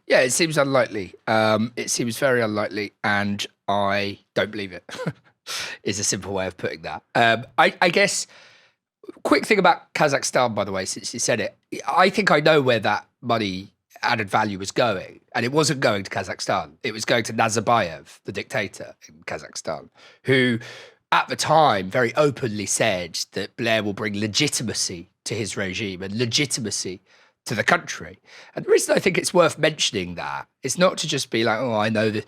Yeah, it seems unlikely. It seems very unlikely, and I don't believe it. Is a simple way of putting that. I guess, quick thing about Kazakhstan, by the way, since you said it, I think I know where that money added value was going, and it wasn't going to Kazakhstan. It was going to Nazarbayev, the dictator in Kazakhstan, who at the time very openly said that Blair will bring legitimacy to his regime and legitimacy to the country. And the reason I think it's worth mentioning that is not to just be like, oh, I know that,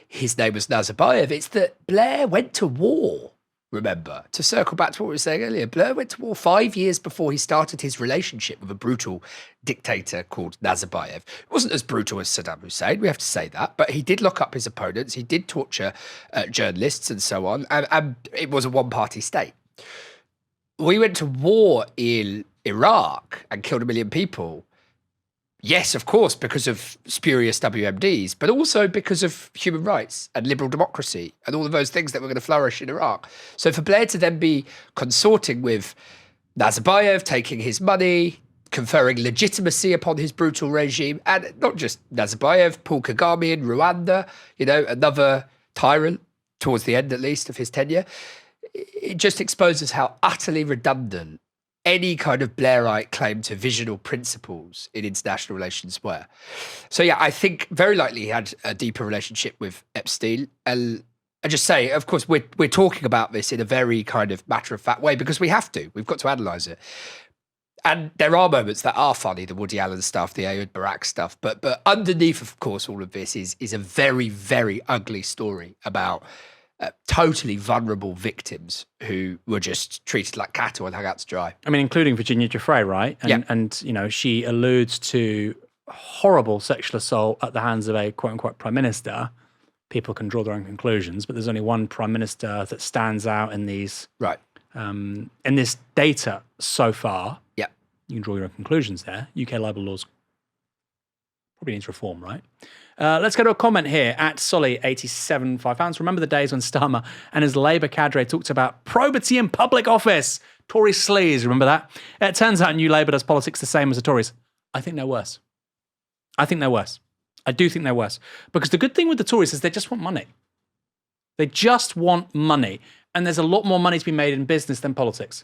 his name was Nazarbayev. It's that Blair went to war, remember, to circle back to what we were saying earlier. Blair went to war 5 years before he started his relationship with a brutal dictator called Nazarbayev. It wasn't as brutal as Saddam Hussein, we have to say that, but he did lock up his opponents, he did torture journalists and so on, and it was a one-party state. We went to war in Iraq and killed 1 million people. Yes, of course, because of spurious WMDs, but also because of human rights and liberal democracy and all of those things that were going to flourish in Iraq. So for Blair to then be consorting with Nazarbayev, taking his money, conferring legitimacy upon his brutal regime, and not just Nazarbayev, Paul Kagame in Rwanda, another tyrant towards the end, at least, of his tenure, it just exposes how utterly redundant any kind of Blairite claim to visional principles in international relations were. So yeah, I think very likely he had a deeper relationship with Epstein. And I just say, of course, we're talking about this in a very kind of matter-of-fact way because we have to. We've got to analyse it. And there are moments that are funny, the Woody Allen stuff, the Ehud Barak stuff. But underneath, of course, all of this is a very, very ugly story about totally vulnerable victims who were just treated like cattle and hung out to dry. I mean, including Virginia Giuffre, right? And she alludes to horrible sexual assault at the hands of a quote-unquote prime minister. People can draw their own conclusions, but there's only one prime minister that stands out in these in this data so far. Yeah, you can draw your own conclusions there. UK libel laws probably needs reform, right? Let's go to a comment here at Solly87 £5. Remember the days when Starmer and his Labour cadre talked about probity in public office? Tory sleaze, remember that? It turns out New Labour does politics the same as the Tories. I think they're worse. I do think they're worse. Because the good thing with the Tories is they just want money. They just want money. And there's a lot more money to be made in business than politics.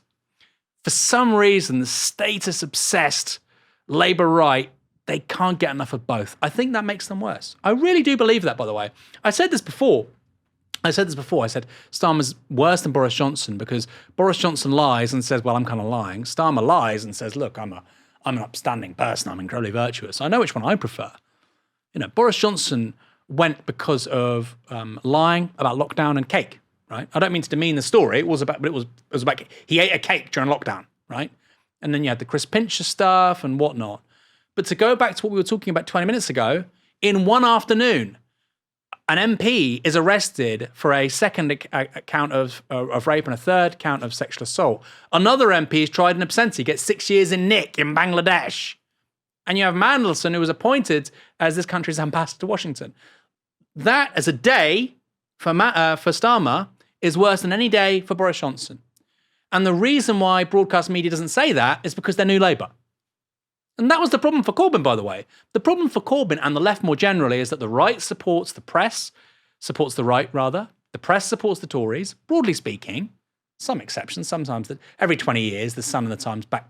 For some reason, the status-obsessed Labour right, they can't get enough of both. I think that makes them worse. I really do believe that, by the way. I said this before. I said Starmer's worse than Boris Johnson because Boris Johnson lies and says, well, I'm kind of lying. Starmer lies and says, look, I'm I'm an upstanding person. I'm incredibly virtuous. I know which one I prefer. Boris Johnson went because of lying about lockdown and cake, right? I don't mean to demean the story. It was about he ate a cake during lockdown, right? And then you had the Chris Pincher stuff and whatnot. But to go back to what we were talking about 20 minutes ago, in one afternoon, an MP is arrested for a second count of rape and a third count of sexual assault. Another MP is tried in absentia, gets 6 years in Nick in Bangladesh. And you have Mandelson, who was appointed as this country's ambassador to Washington. That, as a day for Starmer, is worse than any day for Boris Johnson. And the reason why broadcast media doesn't say that is because they're New Labour. And that was the problem for Corbyn, by the way. The problem for Corbyn and the left more generally is that the right supports the press, supports the right, rather. The press supports the Tories, broadly speaking. Some exceptions, sometimes that every 20 years, the Sun and the Times back,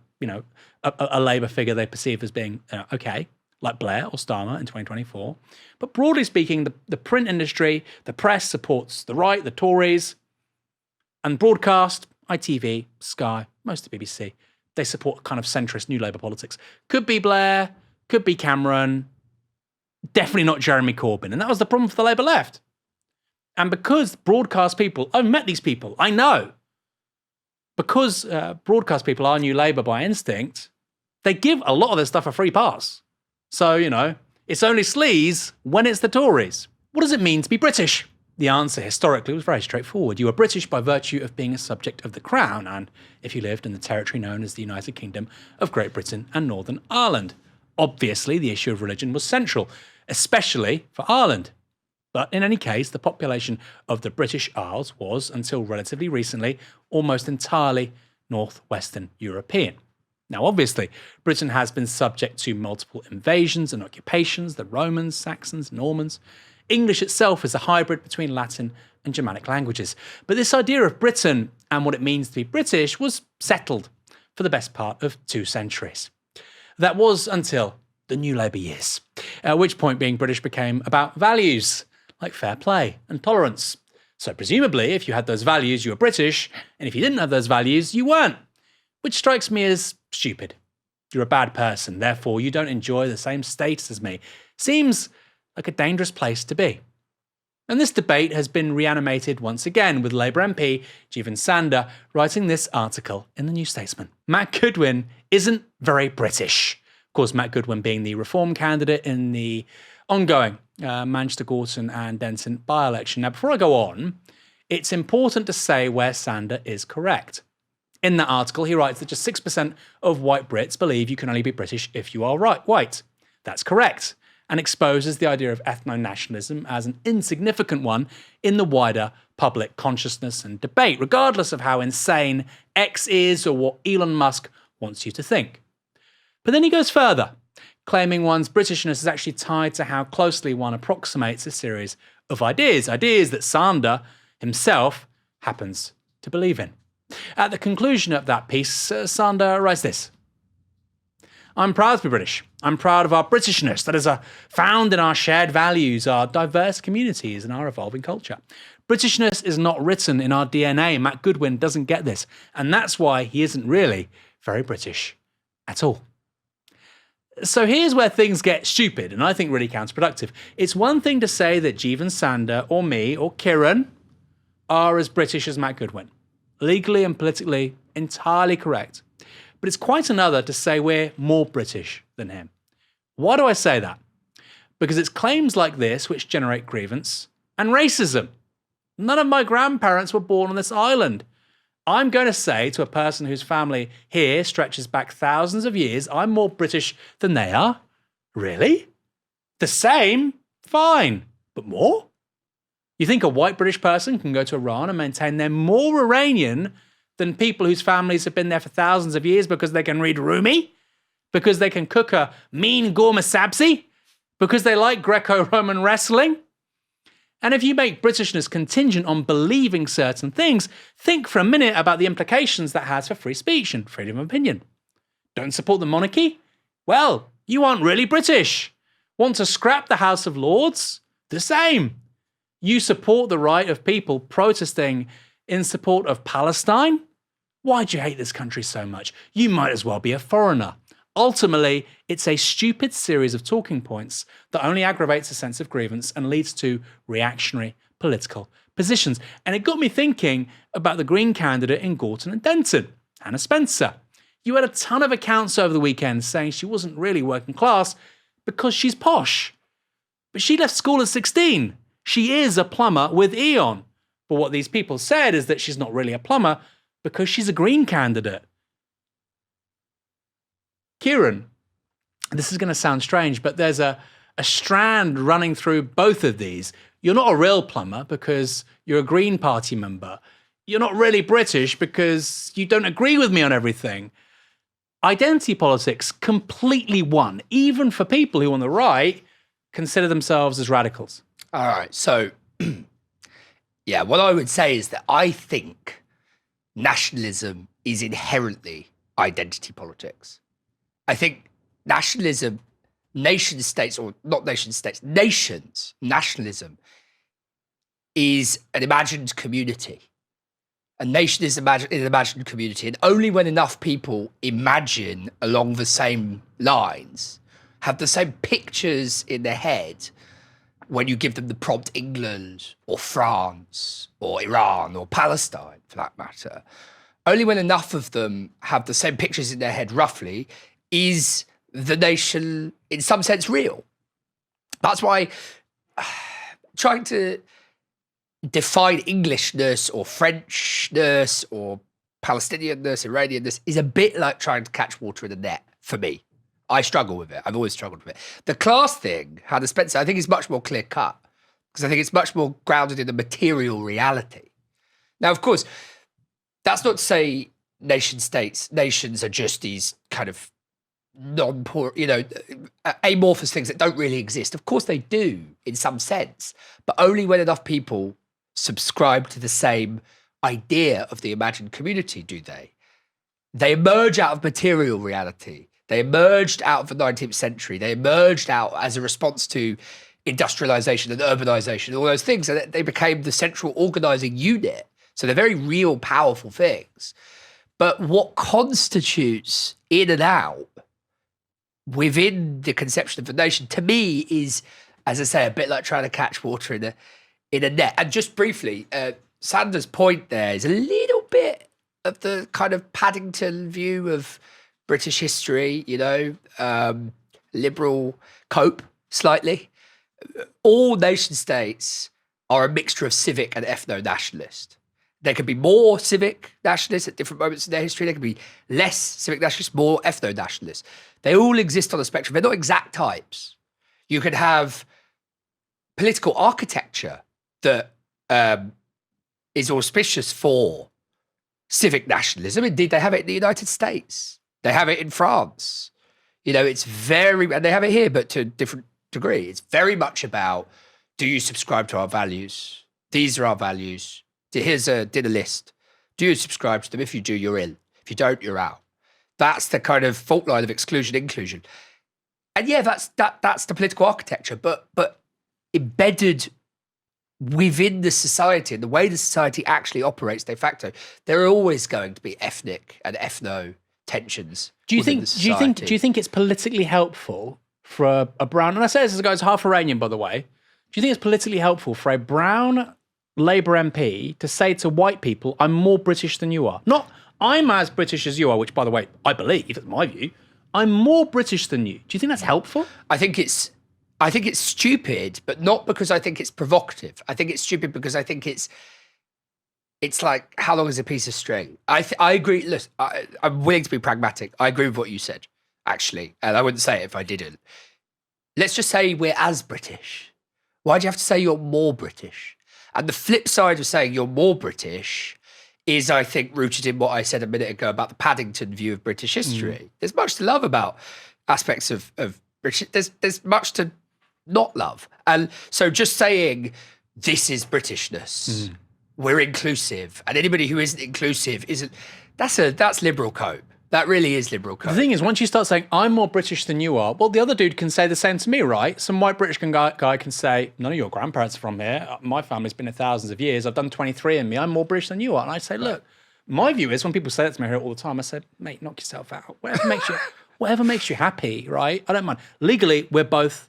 a Labour figure they perceive as being okay, like Blair or Starmer in 2024. But broadly speaking, the print industry, the press supports the right, the Tories, and broadcast, ITV, Sky, most of the BBC, they support kind of centrist New Labour politics. Could be Blair, could be Cameron, definitely not Jeremy Corbyn. And that was the problem for the Labour left. And because broadcast people, I've met these people, I know, because broadcast people are New Labour by instinct, they give a lot of this stuff a free pass. So, it's only sleaze when it's the Tories. What does it mean to be British? The answer historically was very straightforward. You were British by virtue of being a subject of the Crown, and if you lived in the territory known as the United Kingdom of Great Britain and Northern Ireland. Obviously, the issue of religion was central, especially for Ireland. But in any case, the population of the British Isles was, until relatively recently, almost entirely northwestern European. Now, obviously, Britain has been subject to multiple invasions and occupations, the Romans, Saxons, Normans. English itself is a hybrid between Latin and Germanic languages. But this idea of Britain and what it means to be British was settled for the best part of 2 centuries. That was until the New Labour years, at which point being British became about values like fair play and tolerance. So presumably, if you had those values, you were British, and if you didn't have those values, you weren't, which strikes me as stupid. You're a bad person, therefore you don't enjoy the same status as me. Seems like a dangerous place to be. And this debate has been reanimated once again with Labour MP Jeevan Sander writing this article in the New Statesman. Matt Goodwin isn't very British. Of course, Matt Goodwin being the Reform candidate in the ongoing Manchester, Gorton and Denton by-election. Now, before I go on, it's important to say where Sander is correct. In that article, he writes that just 6% of white Brits believe you can only be British if you are white. That's correct, and exposes the idea of ethno-nationalism as an insignificant one in the wider public consciousness and debate, regardless of how insane X is or what Elon Musk wants you to think. But then he goes further, claiming one's Britishness is actually tied to how closely one approximates a series of ideas that Sander himself happens to believe in. At the conclusion of that piece, Sander writes this: I'm proud to be British. I'm proud of our Britishness that is found in our shared values, our diverse communities, and our evolving culture. Britishness is not written in our DNA. Matt Goodwin doesn't get this, and that's why he isn't really very British at all. So here's where things get stupid, and I think really counterproductive. It's one thing to say that Jeevan Sander, or me, or Kieran, are as British as Matt Goodwin. Legally and politically, entirely correct. But it's quite another to say we're more British than him. Why do I say that? Because it's claims like this which generate grievance and racism. None of my grandparents were born on this island. I'm going to say to a person whose family here stretches back thousands of years, I'm more British than they are. Really? The same? Fine. But more? You think a white British person can go to Iran and maintain they're more Iranian than people whose families have been there for thousands of years because they can read Rumi? Because they can cook a mean gourmet sabzi? Because they like Greco-Roman wrestling? And if you make Britishness contingent on believing certain things, think for a minute about the implications that has for free speech and freedom of opinion. Don't support the monarchy? Well, you aren't really British. Want to scrap the House of Lords? The same. You support the right of people protesting in support of Palestine? Why do you hate this country so much? You might as well be a foreigner. Ultimately, it's a stupid series of talking points that only aggravates a sense of grievance and leads to reactionary political positions. And it got me thinking about the Green candidate in Gorton and Denton, Hannah Spencer. You had a ton of accounts over the weekend saying she wasn't really working class because she's posh. But she left school at 16. She is a plumber with Eon. But what these people said is that she's not really a plumber because she's a Green candidate. Kieran, this is going to sound strange, but there's a strand running through both of these. You're not a real plumber because you're a Green Party member. You're not really British because you don't agree with me on everything. Identity politics completely won, even for people who on the right consider themselves as radicals. All right, so yeah, what I would say is that I think nationalism is inherently identity politics. I think nationalism, nation states, or not nation states, nations, nationalism is an imagined community. A nation is an imagined community, and only when enough people imagine along the same lines, have the same pictures in their head, when you give them the prompt England or France or Iran or Palestine, for that matter, only when enough of them have the same pictures in their head roughly is the nation in some sense real. That's why trying to define Englishness or Frenchness or Palestinianness, Iranianness is a bit like trying to catch water in a net for me. I struggle with it. I've always struggled with it. The class thing, Hannah Spencer, I think is much more clear cut because I think it's much more grounded in the material reality. Now, of course, that's not to say nations are just these kind of non-poor, amorphous things that don't really exist. Of course they do in some sense, but only when enough people subscribe to the same idea of the imagined community do they. They emerge out of material reality. They emerged out of the 19th century. They emerged out as a response to industrialization and urbanization, all those things, and they became the central organizing unit. So they're very real, powerful things. But what constitutes in and out within the conception of the nation, to me, is, as I say, a bit like trying to catch water in a net. And just briefly, Sanders' point there is a little bit of the kind of Paddington view of British history, liberal cope slightly. All nation states are a mixture of civic and ethno-nationalist. There can be more civic nationalists at different moments in their history. There can be less civic nationalists, more ethno-nationalists. They all exist on the spectrum. They're not exact types. You can have political architecture that is auspicious for civic nationalism. Indeed, they have it in the United States. They have it in France. It's and they have it here, but to a different degree. It's very much about, do you subscribe to our values? These are our values. Here's a dinner list. Do you subscribe to them? If you do, you're in. If you don't, you're out. That's the kind of fault line of exclusion, inclusion. And yeah, that's the political architecture, but embedded within the society and the way the society actually operates de facto, there are always going to be ethnic and ethno tensions. Do you think it's politically helpful for a brown, and I say this as a guy who's half Iranian, by the way, do you think it's politically helpful for a brown Labour MP to say to white people, I'm more British than you are? Not, I'm as British as you are, which, by the way, I believe, that's my view. I'm more British than you. Do you think that's helpful? I think it's stupid, but not because I think it's provocative. I think it's stupid because I think it's like, how long is a piece of string? I agree. Listen, I'm willing to be pragmatic. I agree with what you said, actually, and I wouldn't say it if I didn't. Let's just say we're as British. Why do you have to say you're more British? And the flip side of saying you're more British is, I think, rooted in what I said a minute ago about the Paddington view of British history. There's much to love about aspects of British. There's much to not love. And so just saying this is Britishness, we're inclusive, and anybody who isn't inclusive isn't, that's liberal cope. That really is liberal cope. The thing is, once you start saying, I'm more British than you are, well, the other dude can say the same to me, right? Some white British guy can say, none of your grandparents are from here. My family's been here thousands of years. I've done 23andMe. I'm more British than you are. And I say, look, my view is when people say that to me, I hear it all the time. I said, mate, knock yourself out. whatever makes you happy, right? I don't mind. Legally, we're both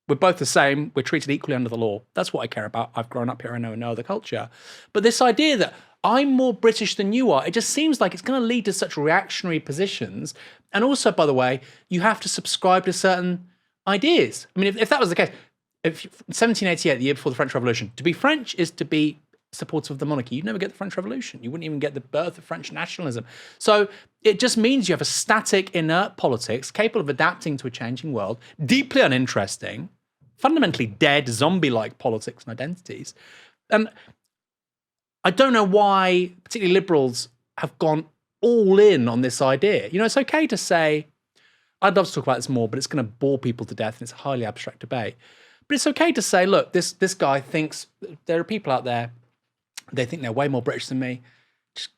the same. We're treated equally under the law. That's what I care about. I've grown up here. I know no other culture. But this idea that I'm more British than you are, it just seems like it's going to lead to such reactionary positions. And also, by the way, you have to subscribe to certain ideas. I mean, if that was the case, if 1788, the year before the French Revolution, to be French is to be supportive of the monarchy. You'd never get the French Revolution. You wouldn't even get the birth of French nationalism. So it just means you have a static, inert politics capable of adapting to a changing world, deeply uninteresting, fundamentally dead, zombie-like politics and identities. And I don't know why particularly liberals have gone all in on this idea. You know, it's okay to say, I'd love to talk about this more, but it's going to bore people to death and it's a highly abstract debate. But it's okay to say, look, this guy thinks there are people out there, they think they're way more British than me. Just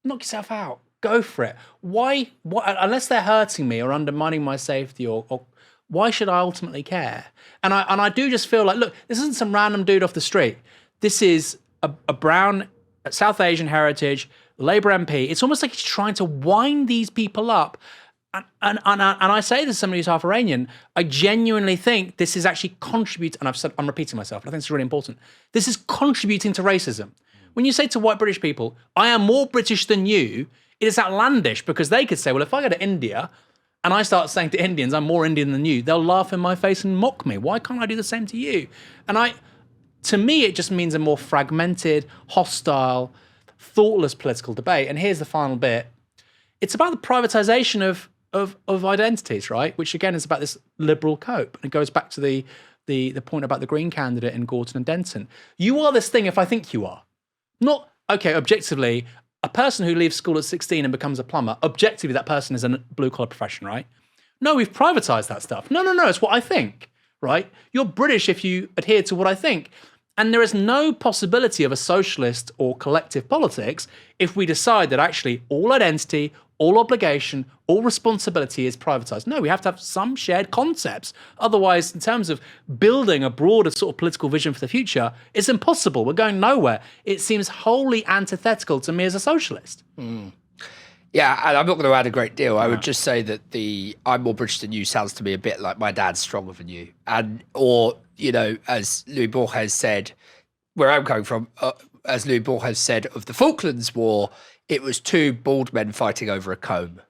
knock yourself out. Go for it. Why unless they're hurting me or undermining my safety or why should I ultimately care? And I do just feel like, look, this isn't some random dude off the street. This is a brown South Asian heritage Labour MP. It's almost like he's trying to wind these people up. And I say this as somebody who's half Iranian, I genuinely think this is actually contributing, and I'm repeating myself, but I think it's really important. This is contributing to racism. When you say to white British people, I am more British than you, it is outlandish because they could say, well, if I go to India and I start saying to Indians, I'm more Indian than you, they'll laugh in my face and mock me. Why can't I do the same to you? And to me, it just means a more fragmented, hostile, thoughtless political debate. And here's the final bit. It's about the privatization of identities, right? Which again is about this liberal cope. And it goes back to the point about the Green candidate in Gorton and Denton. You are this thing if I think you are. Not, okay, objectively, a person who leaves school at 16 and becomes a plumber, objectively that person is a blue-collar profession, right? No, we've privatized that stuff. No, it's what I think, right? You're British if you adhere to what I think. And there is no possibility of a socialist or collective politics if we decide that actually all identity, all obligation, all responsibility is privatized. No, we have to have some shared concepts. Otherwise, in terms of building a broader sort of political vision for the future, it's impossible. We're going nowhere. It seems wholly antithetical to me as a socialist. Yeah, and I'm not going to add a great deal. I would just say that the I'm more British than you sounds to me a bit like my dad's stronger than you. Or, you know, as Louis Borges said, where I'm coming from, as Louis Borges said of the Falklands War, it was two bald men fighting over a comb.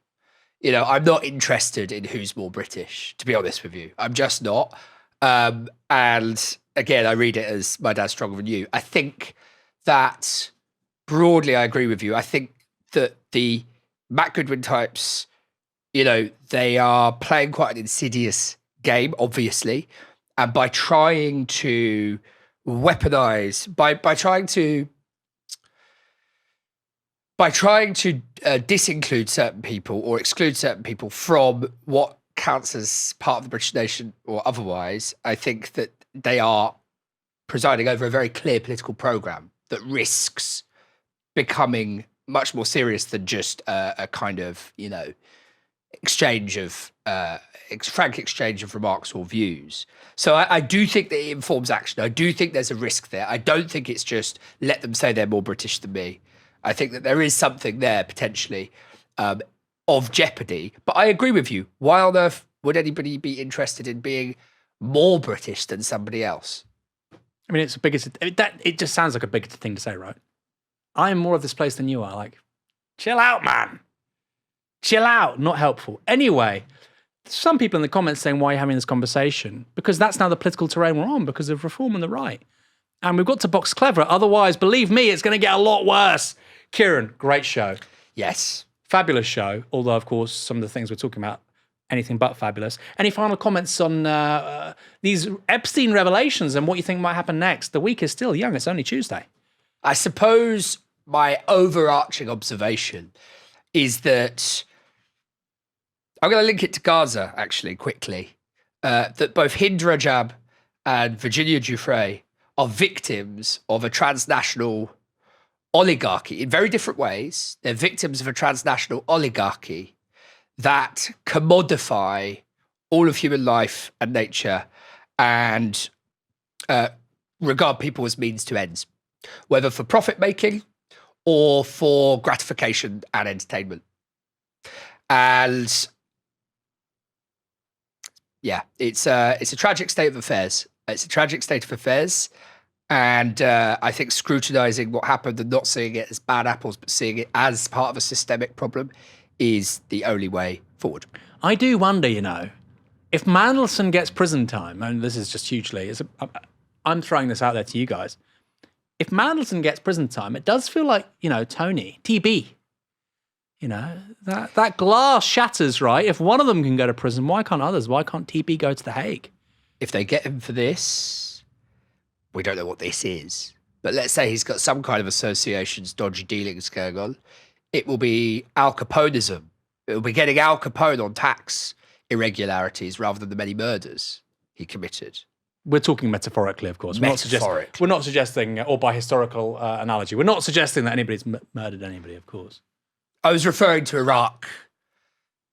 You know, I'm not interested in who's more British, to be honest with you. I'm just not. And again, I read it as my dad's stronger than you. I think that broadly I agree with you. I think that the Matt Goodwin types, you know, they are playing quite an insidious game, obviously. And by trying to weaponize, by trying to disinclude certain people or exclude certain people from what counts as part of the British nation or otherwise, I think that they are presiding over a very clear political programme that risks becoming much more serious than just a kind of, you know, frank exchange of remarks or views. So I do think that it informs action. I do think there's a risk there. I don't think it's just let them say they're more British than me. I think that there is something there potentially of jeopardy. But I agree with you. Why on earth would anybody be interested in being more British than somebody else? I mean, it just sounds like a bigoted thing to say, right? I am more of this place than you are. Like, chill out, man. Chill out. Not helpful. Anyway, some people in the comments saying, why are you having this conversation? Because that's now the political terrain we're on because of reform and the right. And we've got to box clever. Otherwise, believe me, it's going to get a lot worse. Kieran, great show. Yes. Fabulous show. Although, of course, some of the things we're talking about, anything but fabulous. Any final comments on these Epstein revelations and what you think might happen next? The week is still young. It's only Tuesday. I suppose my overarching observation is that I'm going to link it to Gaza, actually, quickly, that both Hind Rajab and Virginia Giuffre are victims of a transnational oligarchy in very different ways. They're victims of a transnational oligarchy that commodify all of human life and nature and regard people as means to ends, whether for profit making or for gratification and entertainment. And Yeah, it's a tragic state of affairs. It's a tragic state of affairs. And I think scrutinising what happened and not seeing it as bad apples, but seeing it as part of a systemic problem is the only way forward. I do wonder, if Mandelson gets prison time, and this is just hugely, I'm throwing this out there to you guys. If Mandelson gets prison time, it does feel like, Tony, TB. That glass shatters, right? If one of them can go to prison, why can't others? Why can't TB go to The Hague? If they get him for this, we don't know what this is, but let's say he's got some kind of associations, dodgy dealings going on. It will be Al Caponism. It will be getting Al Capone on tax irregularities rather than the many murders he committed. We're talking metaphorically, of course. We're not suggesting, or by historical analogy, we're not suggesting that anybody's murdered anybody, of course. I was referring to Iraq.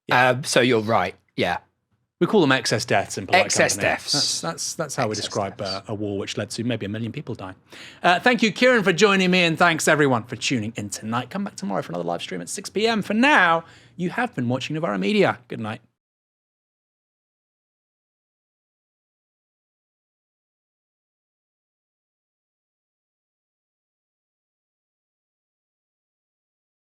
Yeah. So you're right. Yeah. We call them excess deaths in polite excess company. deaths. That's how we describe a war which led to maybe 1 million people dying. Thank you, Kieran, for joining me, and thanks everyone for tuning in tonight. Come back tomorrow for another live stream at 6 p.m. For now, you have been watching Novara Media. Good night.